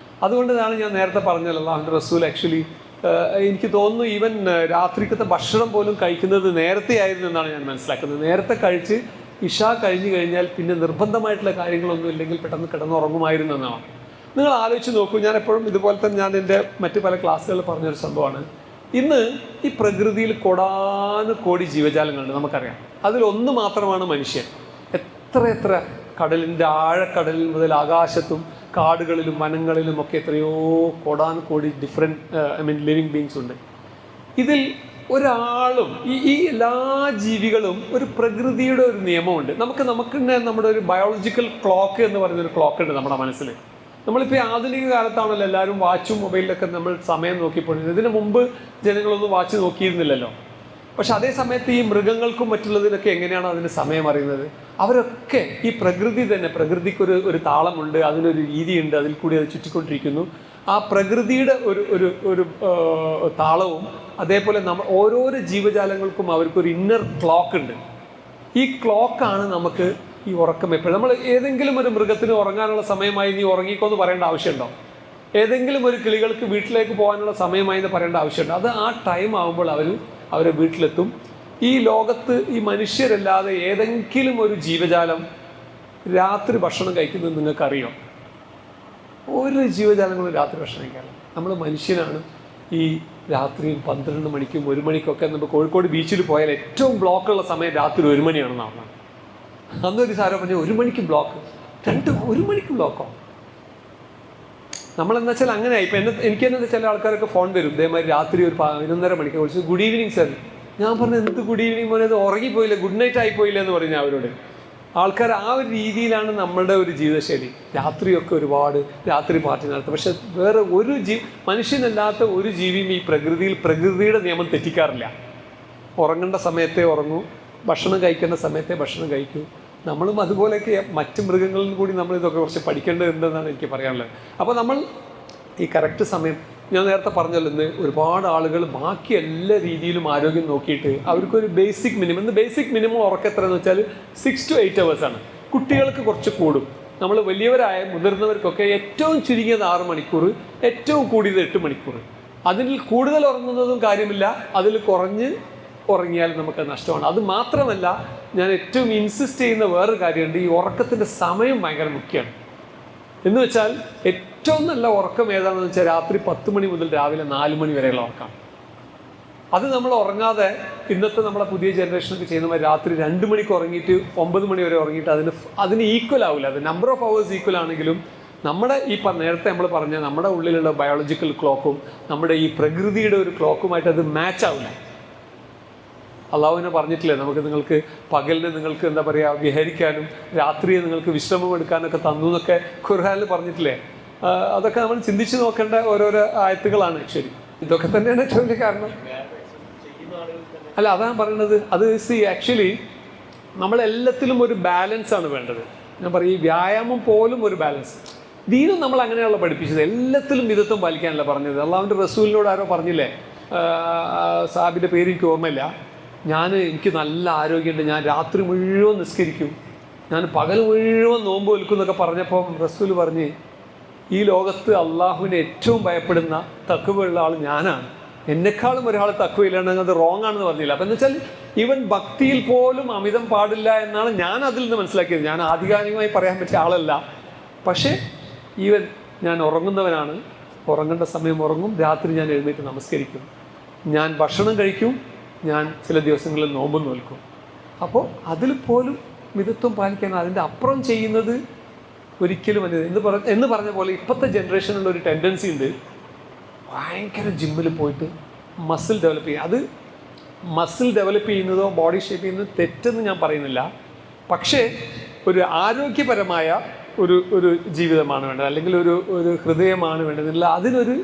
അതുകൊണ്ടാണ് ഞാൻ നേരത്തെ പറഞ്ഞത് അല്ലാഹുവിൻ്റെ റസൂൽ ആക്ച്വലി എനിക്ക് തോന്നുന്നു ഈവൻ രാത്രിക്കത്തെ ഭക്ഷണം പോലും കഴിക്കുന്നത് നേരത്തെ ആയിരുന്നു എന്നാണ് ഞാൻ മനസ്സിലാക്കുന്നത്. നേരത്തെ കഴിച്ച് ഇഷ കഴിഞ്ഞു കഴിഞ്ഞാൽ പിന്നെ നിർബന്ധമായിട്ടുള്ള കാര്യങ്ങളൊന്നും ഇല്ലെങ്കിൽ പെട്ടെന്ന് കിടന്നുറങ്ങുമായിരുന്നു എന്നാണ്. നിങ്ങൾ ആലോചിച്ച് നോക്കൂ, ഞാൻ എപ്പോഴും ഇതുപോലെ തന്നെ ഞാൻ എൻ്റെ മറ്റ് പല ക്ലാസ്സുകളിൽ പറഞ്ഞൊരു സംഭവമാണ്, ഇന്ന് ഈ പ്രകൃതിയിൽ കോടാനുകോടി ജീവജാലങ്ങളുണ്ട് നമുക്കറിയാം. അതിലൊന്ന് മാത്രമാണ് മനുഷ്യൻ. എത്ര കടലിൻ്റെ ആഴക്കടലിൽ മുതൽ ആകാശത്തും കാടുകളിലും വനങ്ങളിലും ഒക്കെ എത്രയോ കോടാനുകോടി ഡിഫറെൻറ്റ് ലിവിങ് ബീങ്സ് ഉണ്ട്. ഇതിൽ ഒരാളും ഈ എല്ലാ ജീവികളും ഒരു പ്രകൃതിയുടെ ഒരു നിയമമുണ്ട്. നമുക്ക് നമ്മുടെ ഒരു ബയോളജിക്കൽ ക്ലോക്ക് എന്ന് പറയുന്നൊരു ക്ലോക്ക് ഉണ്ട് നമ്മുടെ മനസ്സിൽ. നമ്മളിപ്പോൾ ആധുനിക കാലത്താണല്ലോ എല്ലാവരും വാച്ചും മൊബൈലിലൊക്കെ നമ്മൾ സമയം നോക്കിപ്പോയിരുന്നത്. ഇതിനു മുമ്പ് ജനങ്ങളൊന്നും വാച്ച് നോക്കിയിരുന്നില്ലല്ലോ. പക്ഷെ അതേ സമയത്ത് ഈ മൃഗങ്ങൾക്കും മറ്റുള്ളതിനൊക്കെ എങ്ങനെയാണ് അതിന് സമയം അറിയുന്നത്? അവരൊക്കെ ഈ പ്രകൃതി തന്നെ, പ്രകൃതിക്കൊരു താളമുണ്ട്, അതിനൊരു രീതിയുണ്ട്, അതിൽ കൂടി അത് ചുറ്റിക്കൊണ്ടിരിക്കുന്നു. ആ പ്രകൃതിയുടെ ഒരു താളവും അതേപോലെ ഓരോരോ ജീവജാലങ്ങൾക്കും അവർക്കൊരു ഇന്നർ ക്ലോക്ക് ഉണ്ട്. ഈ ക്ലോക്കാണ് നമുക്ക് ഈ ഉറക്കം എപ്പോഴും. നമ്മൾ ഏതെങ്കിലും ഒരു മൃഗത്തിന് ഉറങ്ങാനുള്ള സമയമായി നീ ഉറങ്ങിക്കോന്ന് പറയേണ്ട ആവശ്യമുണ്ടോ? ഏതെങ്കിലും ഒരു കിളികൾക്ക് വീട്ടിലേക്ക് പോകാനുള്ള സമയമായി എന്ന് പറയേണ്ട ആവശ്യമുണ്ടോ? അത് ആ ടൈം ആകുമ്പോൾ അവരെ വീട്ടിലെത്തും. ഈ ലോകത്ത് ഈ മനുഷ്യരല്ലാതെ ഏതെങ്കിലും ഒരു ജീവജാലം രാത്രി ഭക്ഷണം കഴിക്കുന്നത് നിങ്ങൾക്കറിയോ? ഒരു ജീവജാലങ്ങളും രാത്രി ഭക്ഷണം കഴിക്കാറില്ല. നമ്മൾ മനുഷ്യനാണ് ഈ രാത്രിയും 12 മണിക്കും 1 മണിക്കൊക്കെ നമ്മൾ കോഴിക്കോട് ബീച്ചിൽ പോയാൽ ഏറ്റവും ബ്ലോക്കുള്ള സമയം രാത്രി 1 മണിയാണെന്ന് പറഞ്ഞത്. അന്നൊരു സാരം പറഞ്ഞാൽ 1 മണിക്ക് ബ്ലോക്ക്, 1 മണിക്ക് ബ്ലോക്കോ? നമ്മളെന്ന് വെച്ചാൽ അങ്ങനെ ഇപ്പം എനിക്ക് തന്നെ ചില ആൾക്കാരൊക്കെ ഫോൺ തരും ഇതേമാതിരി രാത്രി ഒരു 11:30 മണിക്ക് വിളിച്ച് ഗുഡ് ഈവനിങ് സാർ. ഞാൻ പറഞ്ഞു എന്ത് ഗുഡ് ഈവനിങ് പോലെ, അത് ഉറങ്ങിപ്പോയില്ല, ഗുഡ് നൈറ്റ് ആയിപ്പോയില്ല എന്ന് പറഞ്ഞു അവരോട്. ആൾക്കാർ ആ ഒരു രീതിയിലാണ് നമ്മളുടെ ഒരു ജീവിതശൈലി. രാത്രിയൊക്കെ ഒരുപാട് രാത്രി പാർട്ടി നടത്തും. പക്ഷെ വേറെ ഒരു മനുഷ്യനല്ലാത്ത ഒരു ജീവിയും ഈ പ്രകൃതിയുടെ നിയമം തെറ്റിക്കാറില്ല. ഉറങ്ങേണ്ട സമയത്തേ ഉറങ്ങൂ, ഭക്ഷണം കഴിക്കേണ്ട സമയത്തേ ഭക്ഷണം കഴിക്കൂ. നമ്മളും അതുപോലെയൊക്കെ മറ്റ് മൃഗങ്ങളിൽ കൂടി നമ്മൾ ഇതൊക്കെ കുറച്ച് പഠിക്കേണ്ടതുണ്ടെന്നാണ് എനിക്ക് പറയാനുള്ളത്. അപ്പോൾ നമ്മൾ ഈ കറക്റ്റ് സമയം, ഞാൻ നേരത്തെ പറഞ്ഞല്ലോ, ഇന്ന് ഒരുപാട് ആളുകൾ ബാക്കി എല്ലാ രീതിയിലും ആരോഗ്യം നോക്കിയിട്ട് അവർക്കൊരു ബേസിക് മിനിമം ഉറക്കം എത്രയെന്ന് വെച്ചാൽ 6 to 8 hours ആണ്. കുട്ടികൾക്ക് കുറച്ച് കൂടും. നമ്മൾ വലിയവരായ മുതിർന്നവർക്കൊക്കെ ഏറ്റവും ചുരുങ്ങിയത് 6 മണിക്കൂർ, ഏറ്റവും കൂടിയത് 8 മണിക്കൂർ. അതിൽ കൂടുതൽ ഉറങ്ങുന്നതും കാര്യമില്ല, അതിൽ കുറഞ്ഞ് ഉറങ്ങിയാൽ നമുക്ക് നഷ്ടമാണ്. അത് മാത്രമല്ല, ഞാൻ ഏറ്റവും ഇൻസിസ്റ്റ് ചെയ്യുന്ന വേറൊരു കാര്യമുണ്ട്, ഈ ഉറക്കത്തിൻ്റെ സമയം ഭയങ്കര മുഖ്യമാണ്. എന്ന് വെച്ചാൽ ഏറ്റവും നല്ല ഉറക്കം ഏതാണെന്ന് വെച്ചാൽ രാത്രി 10 മണി മുതൽ രാവിലെ 4 മണി വരെയുള്ള ഉറക്കം. അത് നമ്മൾ ഉറങ്ങാതെ ഇന്നത്തെ നമ്മളെ പുതിയ ജനറേഷനൊക്കെ ചെയ്യുന്ന രാത്രി 2 മണിക്ക് ഉറങ്ങിയിട്ട് 9 മണി വരെ ഉറങ്ങിയിട്ട് അതിന് ഈക്വൽ ആവില്ല. അത് നമ്പർ ഓഫ് അവേഴ്സ് ഈക്വൽ ആണെങ്കിലും നമ്മുടെ ഈ നേരത്തെ നമ്മൾ പറഞ്ഞ നമ്മുടെ ഉള്ളിലുള്ള ബയോളജിക്കൽ ക്ലോക്കും നമ്മുടെ ഈ പ്രകൃതിയുടെ ഒരു ക്ലോക്കുമായിട്ട് അത് മാച്ച് ആവില്ല. അള്ളാഹുവിനെ പറഞ്ഞിട്ടില്ലേ, നിങ്ങൾക്ക് പകലിന് നിങ്ങൾക്ക് എന്താ പറയുക വിഹരിക്കാനും രാത്രിയെ നിങ്ങൾക്ക് വിശ്രമം എടുക്കാനൊക്കെ തന്നു എന്നൊക്കെ ഖുർആനിൽ പറഞ്ഞിട്ടില്ലേ? അതൊക്കെ നമ്മൾ ചിന്തിച്ച് നോക്കേണ്ട ഓരോരോ ആയത്തുകളാണ്. ശരി, ഇതൊക്കെ തന്നെയാണ് ഏറ്റവും വലിയ കാരണം. അല്ല, അതാണ് പറയുന്നത്. അത് ആക്ച്വലി നമ്മളെല്ലാത്തിലും ഒരു ബാലൻസാണ് വേണ്ടത്. ഞാൻ പറയും, ഈ വ്യായാമം പോലും ഒരു ബാലൻസ്. ദീനും നമ്മൾ അങ്ങനെയുള്ള പഠിപ്പിച്ചത്. എല്ലാത്തിലും മിതത്വം പാലിക്കാനല്ല പറഞ്ഞത്. അള്ളാഹുവിൻ്റെ റസൂലിനോട് ആരോ പറഞ്ഞില്ലേ, സാഹിബിൻ്റെ പേര് എനിക്ക് ഓർമ്മയില്ല, എനിക്ക് നല്ല ആരോഗ്യമുണ്ട്, ഞാൻ രാത്രി മുഴുവൻ നിസ്കരിക്കും, ഞാൻ പകൽ മുഴുവൻ നോമ്പ് വെൽക്കും എന്നൊക്കെ പറഞ്ഞപ്പം റസൂൽ പറഞ്ഞ്, ഈ ലോകത്ത് അള്ളാഹുവിനെ ഏറ്റവും ഭയപ്പെടുന്ന തഖ്വയുള്ള ആൾ ഞാനാണ്, എന്നെക്കാളും ഒരാൾ തഖ്വയിലാണെങ്കിൽ അത് റോങ് ആണെന്ന് പറഞ്ഞില്ല. അപ്പം എന്ന് വെച്ചാൽ ഈവൻ ഭക്തിയിൽ പോലും അമിതം പാടില്ല എന്നാണ് ഞാൻ അതിൽ നിന്ന് മനസ്സിലാക്കിയത്. ഞാൻ ആധികാരികമായി പറയാൻ പറ്റിയ ആളല്ല, പക്ഷേ ഈവൻ ഞാൻ ഉറങ്ങുന്നവനാണ്, ഉറങ്ങേണ്ട സമയം ഉറങ്ങും, രാത്രി ഞാൻ എഴുന്നേറ്റ് നമസ്കരിക്കും, ഞാൻ ഭക്ഷണം കഴിക്കും, ഞാൻ ചില ദിവസങ്ങളിൽ നോമ്പ് നോൽക്കും. അപ്പോൾ അതിൽ പോലും മിതത്വം പാലിക്കാൻ, അതിൻ്റെ അപ്പുറം ചെയ്യുന്നത് ഒരിക്കലും എന്ന് പറഞ്ഞ പോലെ ഇപ്പോഴത്തെ ജനറേഷനുള്ള ഒരു ടെൻഡൻസി ഉണ്ട്, ഭയങ്കര ജിമ്മിൽ പോയിട്ട് മസിൽ ഡെവലപ്പ് ചെയ്യുക. അത് മസിൽ ഡെവലപ്പ് ചെയ്യുന്നതോ ബോഡി ഷേപ്പ് ചെയ്യുന്നതോ തെറ്റെന്ന് ഞാൻ പറയുന്നില്ല, പക്ഷേ ഒരു ആരോഗ്യപരമായ ഒരു ജീവിതമാണ് വേണ്ടത്, അല്ലെങ്കിൽ ഒരു ഹൃദയമാണ് വേണ്ടതില്ല. അതിനൊരു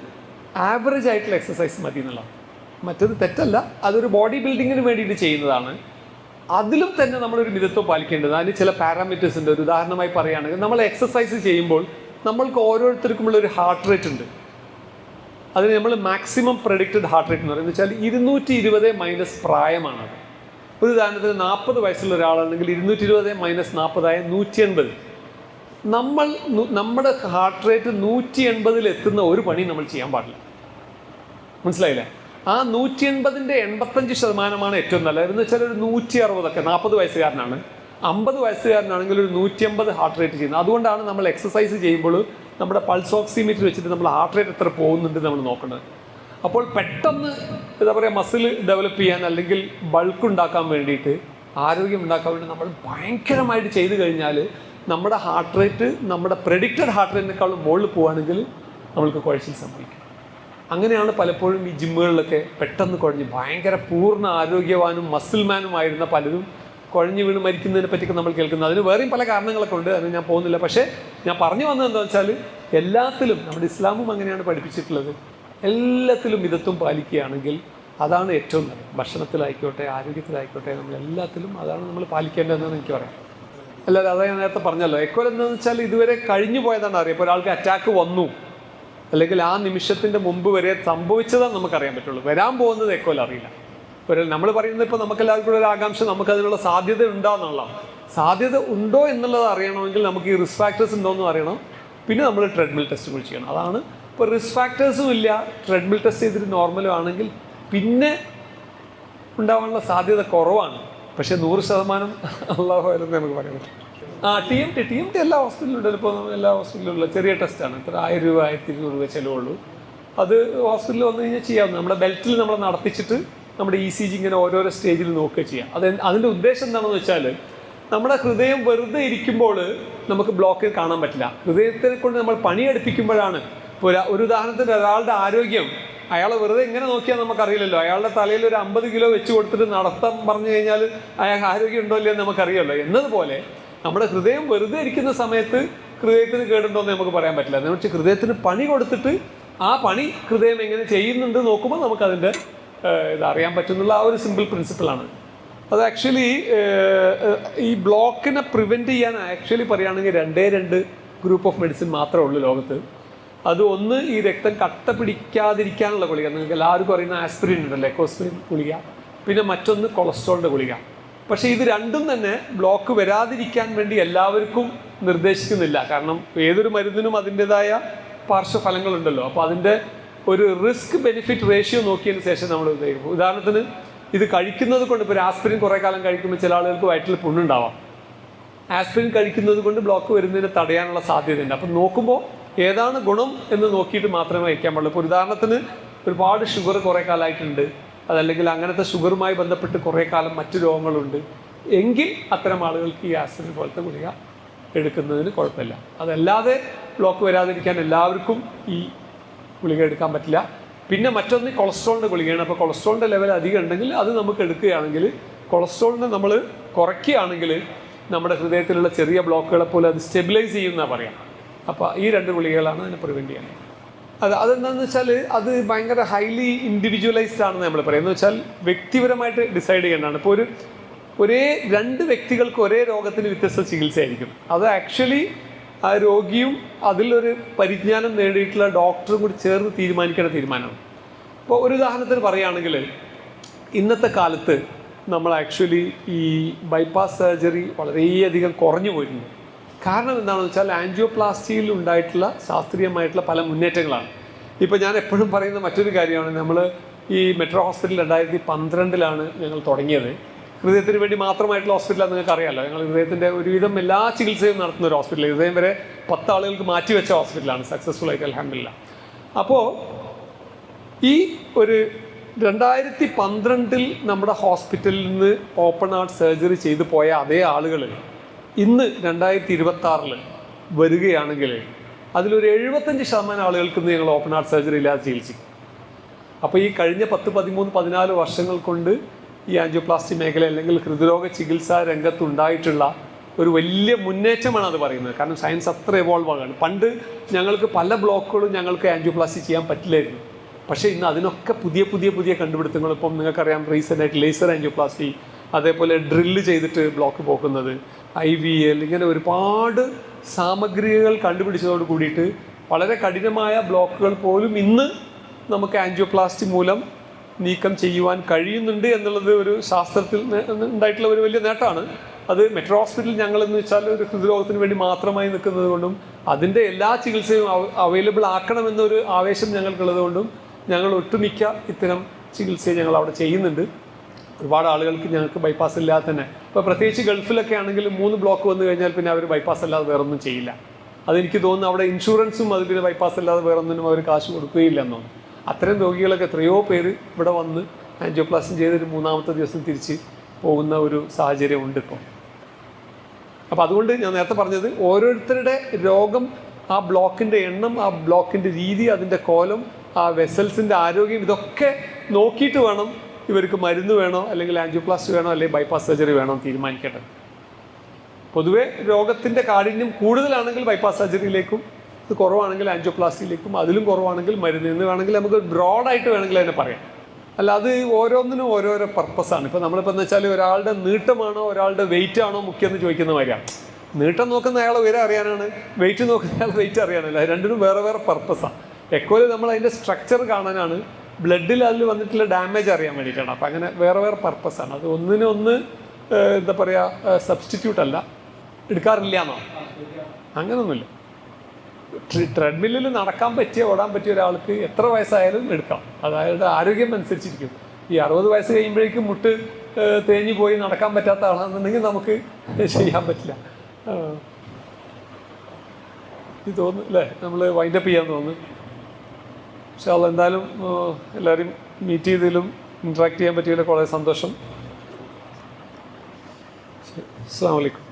ആവറേജ് ആയിട്ടുള്ള എക്സസൈസ് മതി എന്നുള്ള. മറ്റത് തെറ്റല്ല, അതൊരു ബോഡി ബിൽഡിങ്ങിന് വേണ്ടിയിട്ട് ചെയ്യുന്നതാണ്. അതിലും തന്നെ നമ്മളൊരു മിതത്വം പാലിക്കേണ്ടത്. അതിന് ചില പാരാമീറ്റേഴ്സ് ഉണ്ട്. ഒരു ഉദാഹരണമായി പറയുകയാണെങ്കിൽ, നമ്മൾ എക്സസൈസ് ചെയ്യുമ്പോൾ നമ്മൾക്ക് ഓരോരുത്തർക്കുമുള്ള ഒരു ഹാർട്ട് റേറ്റ് ഉണ്ട്. അതിന് നമ്മൾ മാക്സിമം പ്രഡിക്റ്റഡ് ഹാർട്ട് റേറ്റ് എന്ന് പറയുന്നത് വെച്ചാൽ 220 മൈനസ് പ്രായമാണത്. ഒരു ഉദാഹരണത്തിന് 40 വയസ്സുള്ള ഒരാളാണെങ്കിൽ 220 മൈനസ് 40 180. നമ്മുടെ ഹാർട്ട് റേറ്റ് 180 എത്തുന്ന ഒരു പണി നമ്മൾ ചെയ്യാൻ പാടില്ല. മനസ്സിലായില്ലേ? ആ 180ൻ്റെ 85% ഏറ്റവും നല്ലത്. എന്ന് വെച്ചാൽ ഒരു 160 40 വയസ്സുകാരനാണ്, 50 വയസ്സുകാരനാണെങ്കിൽ ഒരു 150 ഹാർട്ട് റേറ്റ് ചെയ്യുന്നത്. അതുകൊണ്ടാണ് നമ്മൾ എക്സസൈസ് ചെയ്യുമ്പോൾ നമ്മുടെ പൾസ് ഓക്സിമീറ്റർ വെച്ചിട്ട് നമ്മൾ ഹാർട്ട് റേറ്റ് എത്ര പോകുന്നുണ്ട് നമ്മൾ നോക്കേണ്ടത്. അപ്പോൾ പെട്ടെന്ന് എന്താ പറയുക, മസിൽ ഡെവലപ്പ് ചെയ്യാൻ അല്ലെങ്കിൽ ബൾക്ക് ഉണ്ടാക്കാൻ വേണ്ടിയിട്ട്, ആരോഗ്യം ഉണ്ടാക്കാൻ വേണ്ടി നമ്മൾ ഭയങ്കരമായിട്ട് ചെയ്തു കഴിഞ്ഞാൽ നമ്മുടെ ഹാർട്ട് റേറ്റ് നമ്മുടെ പ്രെഡിക്റ്റഡ് ഹാർട്ട് റേറ്റിനേക്കാളും മുകളിൽ പോവുകയാണെങ്കിൽ നമ്മൾക്ക് കുഴച്ചിൽ സംഭവിക്കും. അങ്ങനെയാണ് പലപ്പോഴും ഈ ജിമ്മുകളിലൊക്കെ പെട്ടെന്ന് കുഴഞ്ഞ് ഭയങ്കര പൂർണ്ണ ആരോഗ്യവാനും മസിൽമാനുമായിരുന്ന പലരും കുഴഞ്ഞു വീണ് മരിക്കുന്നതിനെ പറ്റിയൊക്കെ നമ്മൾ കേൾക്കുന്നത്. അതിന് വേറെയും പല കാരണങ്ങളൊക്കെ ഉണ്ട്, അതിന് ഞാൻ പോകുന്നില്ല. പക്ഷേ ഞാൻ പറഞ്ഞു വന്നത് എന്താണെന്ന് വെച്ചാൽ, എല്ലാത്തിലും നമ്മുടെ ഇസ്ലാമും അങ്ങനെയാണ് പഠിപ്പിച്ചിട്ടുള്ളത്. എല്ലാത്തിലും മിതത്വം പാലിക്കുകയാണെങ്കിൽ അതാണ് ഏറ്റവും നല്ലത്. ഭക്ഷണത്തിലായിക്കോട്ടെ, ആരോഗ്യത്തിലായിക്കോട്ടെ, നമ്മളെല്ലാത്തിലും അതാണ് നമ്മൾ പാലിക്കേണ്ടതെന്ന് എനിക്ക് പറയാം. അല്ലാതെ അതാ ഞാൻ നേരത്തെ പറഞ്ഞല്ലോ, എക്കോൽ എന്താണെന്ന് വെച്ചാൽ ഇതുവരെ കഴിഞ്ഞു പോയതാണ് അറിയാം. ഇപ്പോൾ ഒരാൾക്ക് അറ്റാക്ക് വന്നു, അല്ലെങ്കിൽ ആ നിമിഷത്തിൻ്റെ മുമ്പ് വരെ സംഭവിച്ചതാണ് നമുക്കറിയാൻ പറ്റുള്ളൂ. വരാൻ പോകുന്നത് എക്കോൽ അറിയില്ല. നമ്മൾ പറയുന്നത് ഇപ്പോൾ നമുക്കെല്ലാവർക്കും ഒരു ആകാംക്ഷ, നമുക്കതിനുള്ള സാധ്യത ഉണ്ടോ എന്നുള്ളതാണ്. സാധ്യത ഉണ്ടോ എന്നുള്ളത് അറിയണമെങ്കിൽ നമുക്ക് ഈ റിസ്ക് ഫാക്ടേഴ്സ് ഉണ്ടോയെന്ന് അറിയണം. പിന്നെ നമ്മൾ ട്രെഡ്മിൽ ടെസ്റ്റുകൾ ചെയ്യണം. അതാണ് ഇപ്പോൾ റിസ്ക് ഫാക്ടേഴ്സും ഇല്ല, ട്രെഡ്മിൽ ടെസ്റ്റ് ചെയ്തിട്ട് നോർമലും ആണെങ്കിൽ പിന്നെ ഉണ്ടാവാനുള്ള സാധ്യത കുറവാണ്. പക്ഷേ 100% അള്ളാഹു ആയിരുന്നു നമുക്ക് പറയാൻ പറ്റും. TMT എല്ലാ ഹോസ്പിറ്റലിലും ഉണ്ട്. ഇപ്പോൾ എല്ലാ ഹോസ്പിറ്റലിലുള്ള ചെറിയ ടെസ്റ്റാണ്. ഇത്ര 1000 രൂപ 1200 രൂപ ചിലവുള്ളൂ. അത് ഹോസ്പിറ്റലിൽ വന്നു കഴിഞ്ഞാൽ ചെയ്യാവുന്ന, നമ്മുടെ ബെൽറ്റിൽ നമ്മൾ നടത്തിച്ചിട്ട് നമ്മുടെ ECG ഇങ്ങനെ ഓരോരോ സ്റ്റേജിൽ നോക്കുക ചെയ്യാം. അതിൻ്റെ ഉദ്ദേശം എന്താണെന്ന് വെച്ചാൽ, നമ്മുടെ ഹൃദയം വെറുതെ ഇരിക്കുമ്പോൾ നമുക്ക് ബ്ലോക്ക് കാണാൻ പറ്റില്ല. ഹൃദയത്തെ കൊണ്ട് നമ്മൾ പണിയെടുപ്പിക്കുമ്പോഴാണ്. ഒരു ഉദാഹരണത്തിന് ഒരാളുടെ ആരോഗ്യം, അയാളെ വെറുതെ ഇങ്ങനെ നോക്കിയാൽ നമുക്കറിയില്ലല്ലോ. അയാളുടെ തലയിൽ ഒരു 50 കിലോ വെച്ച് കൊടുത്തിട്ട് നടത്താൻ പറഞ്ഞു കഴിഞ്ഞാൽ അയാൾക്ക് ആരോഗ്യം ഉണ്ടോ ഇല്ലയോ എന്ന് നമുക്കറിയാമല്ലോ. എന്നതുപോലെ നമ്മുടെ ഹൃദയം വെറുതെ ഇരിക്കുന്ന സമയത്ത് ഹൃദയത്തിന് കേടുണ്ടോ എന്ന് നമുക്ക് പറയാൻ പറ്റില്ല. എന്ന് വെച്ചാൽ ഹൃദയത്തിന് പണി കൊടുത്തിട്ട് ആ പണി ഹൃദയം എങ്ങനെ ചെയ്യുന്നുണ്ട് നോക്കുമ്പോൾ നമുക്കതിൻ്റെ ഇതറിയാൻ പറ്റുന്നുള്ള ആ ഒരു സിമ്പിൾ പ്രിൻസിപ്പിളാണ്. അത് ആക്ച്വലി ഈ ബ്ലോക്കിനെ പ്രിവെൻറ്റ് ചെയ്യാൻ ആക്ച്വലി പറയുകയാണെങ്കിൽ 2 ഗ്രൂപ്പ് ഓഫ് മെഡിസിൻ മാത്രമേ ഉള്ളൂ ലോകത്ത്. അത് ഒന്ന് ഈ രക്തം കട്ട പിടിക്കാതിരിക്കാനുള്ള ഗുളിക, നിങ്ങൾക്ക് എല്ലാവർക്കും അറിയുന്ന ആസ്പിരിൻ ഉണ്ടല്ലോ, എക്കോസ്പിരിൻ ഗുളിക. പിന്നെ മറ്റൊന്ന് കൊളസ്ട്രോളിൻ്റെ ഗുളിക. പക്ഷേ ഇത് രണ്ടും തന്നെ ബ്ലോക്ക് വരാതിരിക്കാൻ വേണ്ടി എല്ലാവർക്കും നിർദ്ദേശിക്കുന്നില്ല. കാരണം ഏതൊരു മരുന്നിനും അതിൻ്റെതായ പാർശ്വഫലങ്ങളുണ്ടല്ലോ. അപ്പോൾ അതിൻ്റെ ഒരു റിസ്ക് ബെനിഫിറ്റ് റേഷ്യോ നോക്കിയതിന് ശേഷം നമ്മൾ ഉപയോഗിക്കും. ഉദാഹരണത്തിന് ഇത് കഴിക്കുന്നത് കൊണ്ട്, ഇപ്പോൾ ഒരു ആസ്പിരിൻ കുറേ കാലം കഴിക്കുമ്പോൾ ചില ആളുകൾക്ക് വയറ്റിൽ പുണ്ണുണ്ടാവാം. ആസ്പിരിൻ കഴിക്കുന്നത് കൊണ്ട് ബ്ലോക്ക് വരുന്നതിന് തടയാനുള്ള സാധ്യതയുണ്ട്. അപ്പം നോക്കുമ്പോൾ ഏതാണ് ഗുണം എന്ന് നോക്കിയിട്ട് മാത്രമേ വയ്ക്കാൻ പാടുള്ളൂ. ഇപ്പോൾ ഉദാഹരണത്തിന് ഒരുപാട് ഷുഗർ കുറേ കാലമായിട്ടുണ്ട്, അതല്ലെങ്കിൽ അങ്ങനത്തെ ഷുഗറുമായി ബന്ധപ്പെട്ട് കുറേ കാലം മറ്റു രോഗങ്ങളുണ്ട് എങ്കിൽ അത്തരം ആളുകൾക്ക് ഈ ആസ്പിരിൻ പോലത്തെ ഗുളിക എടുക്കുന്നതിന് കുഴപ്പമില്ല. അതല്ലാതെ ബ്ലോക്ക് വരാതിരിക്കാൻ എല്ലാവർക്കും ഈ ഗുളിക എടുക്കാൻ പറ്റില്ല. പിന്നെ മറ്റൊന്ന് കൊളസ്ട്രോളിൻ്റെ ഗുളികയാണ്. അപ്പോൾ കൊളസ്ട്രോളിൻ്റെ ലെവൽ അധികം ഉണ്ടെങ്കിൽ അത് നമുക്ക് എടുക്കുകയാണെങ്കിൽ, കൊളസ്ട്രോളിനെ നമ്മൾ കുറയ്ക്കുകയാണെങ്കിൽ നമ്മുടെ ഹൃദയത്തിലുള്ള ചെറിയ ബ്ലോക്കുകളെ പോലെ അത് സ്റ്റെബിലൈസ് ചെയ്യുമെന്നാണ് പറയാം. അപ്പോൾ ഈ 2 ഗുളികകളാണ് അതിനെ പ്രിവെൻറ്റ് ചെയ്യുന്നത്. അതെന്താണെന്ന് വെച്ചാൽ അത് ഭയങ്കര ഹൈലി ഇൻഡിവിജ്വലൈസ്ഡ് ആണെന്ന് നമ്മൾ പറയുന്നത്. എന്ന് വെച്ചാൽ വ്യക്തിപരമായിട്ട് ഡിസൈഡ് ചെയ്യേണ്ടതാണ്. ഇപ്പോൾ ഒരേ രണ്ട് വ്യക്തികൾക്ക് ഒരേ രോഗത്തിന് വ്യത്യസ്ത ചികിത്സയായിരിക്കും. അത് ആക്ച്വലി ആ രോഗിയും അതിലൊരു പരിജ്ഞാനം നേടിയിട്ടുള്ള ഡോക്ടറും കൂടി ചേർന്ന് തീരുമാനിക്കേണ്ട തീരുമാനമാണ്. ഇപ്പോൾ ഒരു ഉദാഹരണത്തിന് പറയുകയാണെങ്കിൽ, ഇന്നത്തെ കാലത്ത് നമ്മൾ ആക്ച്വലി ഈ ബൈപ്പാസ് സർജറി വളരെയധികം കുറഞ്ഞു പോയിട്ടുണ്ട്. കാരണം എന്താണെന്ന് വെച്ചാൽ ആൻജിയോപ്ലാസ്റ്റിയിൽ ഉണ്ടായിട്ടുള്ള ശാസ്ത്രീയമായിട്ടുള്ള പല മുന്നേറ്റങ്ങളാണ്. ഇപ്പോൾ ഞാൻ എപ്പോഴും പറയുന്ന മറ്റൊരു കാര്യമാണ്, നമ്മൾ ഈ മെട്രോ ഹോസ്പിറ്റൽ 2012 ഞങ്ങൾ തുടങ്ങിയത്. ഹൃദയത്തിന് വേണ്ടി മാത്രമായിട്ടുള്ള ഹോസ്പിറ്റലാണ്, നിങ്ങൾക്ക് അറിയാമല്ലോ. ഞങ്ങൾ ഹൃദയത്തിൻ്റെ ഒരുവിധം എല്ലാ ചികിത്സയും നടത്തുന്ന ഒരു ഹോസ്പിറ്റൽ, ഹൃദയം വരെ 10 ആളുകൾക്ക് മാറ്റിവെച്ച ഹോസ്പിറ്റലാണ്, സക്സസ്ഫുൾ ആയിട്ട് അൽഹംദുലില്ലാഹ്. അപ്പോൾ ഈ ഒരു 2012 നമ്മുടെ ഹോസ്പിറ്റലിൽ നിന്ന് ഓപ്പൺ ഹാർട്ട് സർജറി ചെയ്തു പോയ അതേ ആളുകൾ ഇന്ന് 2026 വരികയാണെങ്കിൽ അതിലൊരു 75% ആളുകൾക്ക് ഇന്ന് ഞങ്ങൾ ഓപ്പൺ ഹാർട്ട് സർജറി ഇല്ലാതെ ചികിത്സിക്കും. അപ്പോൾ ഈ കഴിഞ്ഞ 10, 13, 14 വർഷങ്ങൾ കൊണ്ട് ഈ ആൻജിയോപ്ലാസ്റ്റി മേഖല അല്ലെങ്കിൽ ഹൃദ്രോഗ ചികിത്സാ രംഗത്തുണ്ടായിട്ടുള്ള ഒരു വലിയ മുന്നേറ്റമാണ് അത് പറയുന്നത്. കാരണം സയൻസ് അത്ര എവോൾവ് ആകാണ്. പണ്ട് ഞങ്ങൾക്ക് പല ബ്ലോക്കുകളും ഞങ്ങൾക്ക് ആൻജിയോപ്ലാസ്റ്റി ചെയ്യാൻ പറ്റില്ലായിരുന്നു. പക്ഷേ ഇന്ന് അതിനൊക്കെ പുതിയ കണ്ടുപിടുത്തങ്ങൾ. ഇപ്പം നിങ്ങൾക്കറിയാം, റീസെൻ്റായിട്ട് ലേസർ ആൻജിയോപ്ലാസ്റ്റി, അതേപോലെ ഡ്രില്ല് ചെയ്തിട്ട് ബ്ലോക്ക് പോക്കുന്നത്, IVL, ഇങ്ങനെ ഒരുപാട് സാമഗ്രികൾ കണ്ടുപിടിച്ചതോട് കൂടിയിട്ട് വളരെ കഠിനമായ ബ്ലോക്കുകൾ പോലും ഇന്ന് നമുക്ക് ആൻജിയോപ്ലാസ്റ്റി മൂലം നീക്കം ചെയ്യുവാൻ കഴിയുന്നുണ്ട് എന്നുള്ളത് ഒരു ശാസ്ത്രത്തിൽ ഉണ്ടായിട്ടുള്ള ഒരു വലിയ നേട്ടമാണ്. അത് മെട്രോ ഹോസ്പിറ്റൽ ഞങ്ങളെന്ന് വെച്ചാൽ ഒരു ഹൃദ്രോഗത്തിന് വേണ്ടി മാത്രമായി നിൽക്കുന്നത് കൊണ്ടും അതിൻ്റെ എല്ലാ ചികിത്സയും അവൈലബിൾ ആക്കണമെന്നൊരു ആവേശം ഞങ്ങൾക്കുള്ളത് കൊണ്ടും ഞങ്ങൾ ഒട്ടുമിക്ക ഇത്തരം ചികിത്സയെ ഞങ്ങൾ അവിടെ ചെയ്യുന്നുണ്ട്. ഒരുപാട് ആളുകൾക്ക് ഞങ്ങൾക്ക് ബൈപ്പാസ് ഇല്ലാതെ തന്നെ, ഇപ്പോൾ പ്രത്യേകിച്ച് ഗൾഫിലൊക്കെ ആണെങ്കിൽ 3 ബ്ലോക്ക് വന്നു കഴിഞ്ഞാൽ പിന്നെ അവർ ബൈപ്പാസ് അല്ലാതെ വേറൊന്നും ചെയ്യില്ല. അതെനിക്ക് തോന്നുന്നു അവിടെ ഇൻഷുറൻസും അത് പിന്നെ ബൈപ്പാസ് അല്ലാതെ വേറൊന്നിനും അവർ കാശ് കൊടുക്കുകയില്ല എന്നോ. അത്തരം രോഗികളൊക്കെ എത്രയോ പേര് ഇവിടെ വന്ന് ആൻജിയോപ്ലാസ്റ്റി ചെയ്തൊരു 3ാമത്തെ ദിവസം തിരിച്ച് പോകുന്ന ഒരു സാഹചര്യം ഉണ്ട് ഇപ്പോൾ. അപ്പോൾ അതുകൊണ്ട് ഞാൻ നേരത്തെ പറഞ്ഞത്, ഓരോരുത്തരുടെ രോഗം, ആ ബ്ലോക്കിൻ്റെ എണ്ണം, ആ ബ്ലോക്കിൻ്റെ രീതി, അതിൻ്റെ കോലം, ആ വെസൽസിൻ്റെ ആരോഗ്യം, ഇതൊക്കെ നോക്കിയിട്ട് വേണം ഇവർക്ക് മരുന്ന് വേണോ അല്ലെങ്കിൽ ആൻജിയോപ്ലാസ്റ്റി വേണോ അല്ലെങ്കിൽ ബൈപ്പാസ് സർജറി വേണോ തീരുമാനിക്കേണ്ടത്. പൊതുവേ രോഗത്തിൻ്റെ കാഠിന്യം കൂടുതലാണെങ്കിൽ ബൈപ്പാസ് സർജറിയിലേക്കും, ഇത് കുറവാണെങ്കിൽ ആൻജിയോപ്ലാസ്റ്റിയിലേക്കും, അതിലും കുറവാണെങ്കിൽ മരുന്ന് എന്ന് വേണമെങ്കിൽ നമുക്ക് ബ്രോഡായിട്ട് വേണമെങ്കിൽ അതിനെ പറയാം. അല്ല, അത് ഓരോന്നിനും ഓരോരോ പർപ്പസാണ്. ഇപ്പോൾ നമ്മളിപ്പോൾ എന്ന് വെച്ചാൽ ഒരാളുടെ നീട്ടമാണോ ഒരാളുടെ വെയിറ്റ് ആണോ മുഖ്യം എന്ന് ചോദിക്കുന്ന മാതിരിയാണ്. നീട്ടം നോക്കുന്ന അയാളെ ഉയരം അറിയാനാണ്, വെയിറ്റ് നോക്കുന്ന അയാൾ വെയിറ്റ് അറിയാനല്ല. രണ്ടിനും വേറെ വേറെ പർപ്പസാണ്. എക്കോയിൽ നമ്മൾ അതിൻ്റെ സ്ട്രക്ചർ കാണാനാണ്, ബ്ലഡിൽ അതിൽ വന്നിട്ടുള്ള ഡാമേജ് അറിയാൻ വേണ്ടിയിട്ടാണ്. അപ്പോൾ അങ്ങനെ വേറെ വേറെ പർപ്പസാണ്. അത് ഒന്നിനൊന്ന് എന്താ പറയുക, സബ്സ്റ്റിറ്റ്യൂട്ട് അല്ല, എടുക്കാറില്ല എന്നോ അങ്ങനൊന്നുമില്ല. ട്രെഡ്മില്ലിൽ നടക്കാൻ പറ്റിയ, ഓടാൻ പറ്റിയ ഒരാൾക്ക് എത്ര വയസ്സായാലും എടുക്കാം. അത് അയാളുടെ ആരോഗ്യം അനുസരിച്ചിരിക്കും. ഈ 60 വയസ്സ് കഴിയുമ്പോഴേക്കും മുട്ട് തേഞ്ഞു പോയി നടക്കാൻ പറ്റാത്ത ആളാണെന്നുണ്ടെങ്കിൽ നമുക്ക് ചെയ്യാൻ പറ്റില്ല. ഇത് തോന്നുന്നു അല്ലേ, നമ്മൾ വൈൻഡപ്പ് ചെയ്യാൻ തോന്നുന്നു. പക്ഷേ അത് എന്തായാലും എല്ലാവരും മീറ്റ് ചെയ്തതിലും ഇൻട്രാക്ട് ചെയ്യാൻ പറ്റിയതിലൊക്കെ വളരെ സന്തോഷം. അസ്സലാമു അലൈക്കും.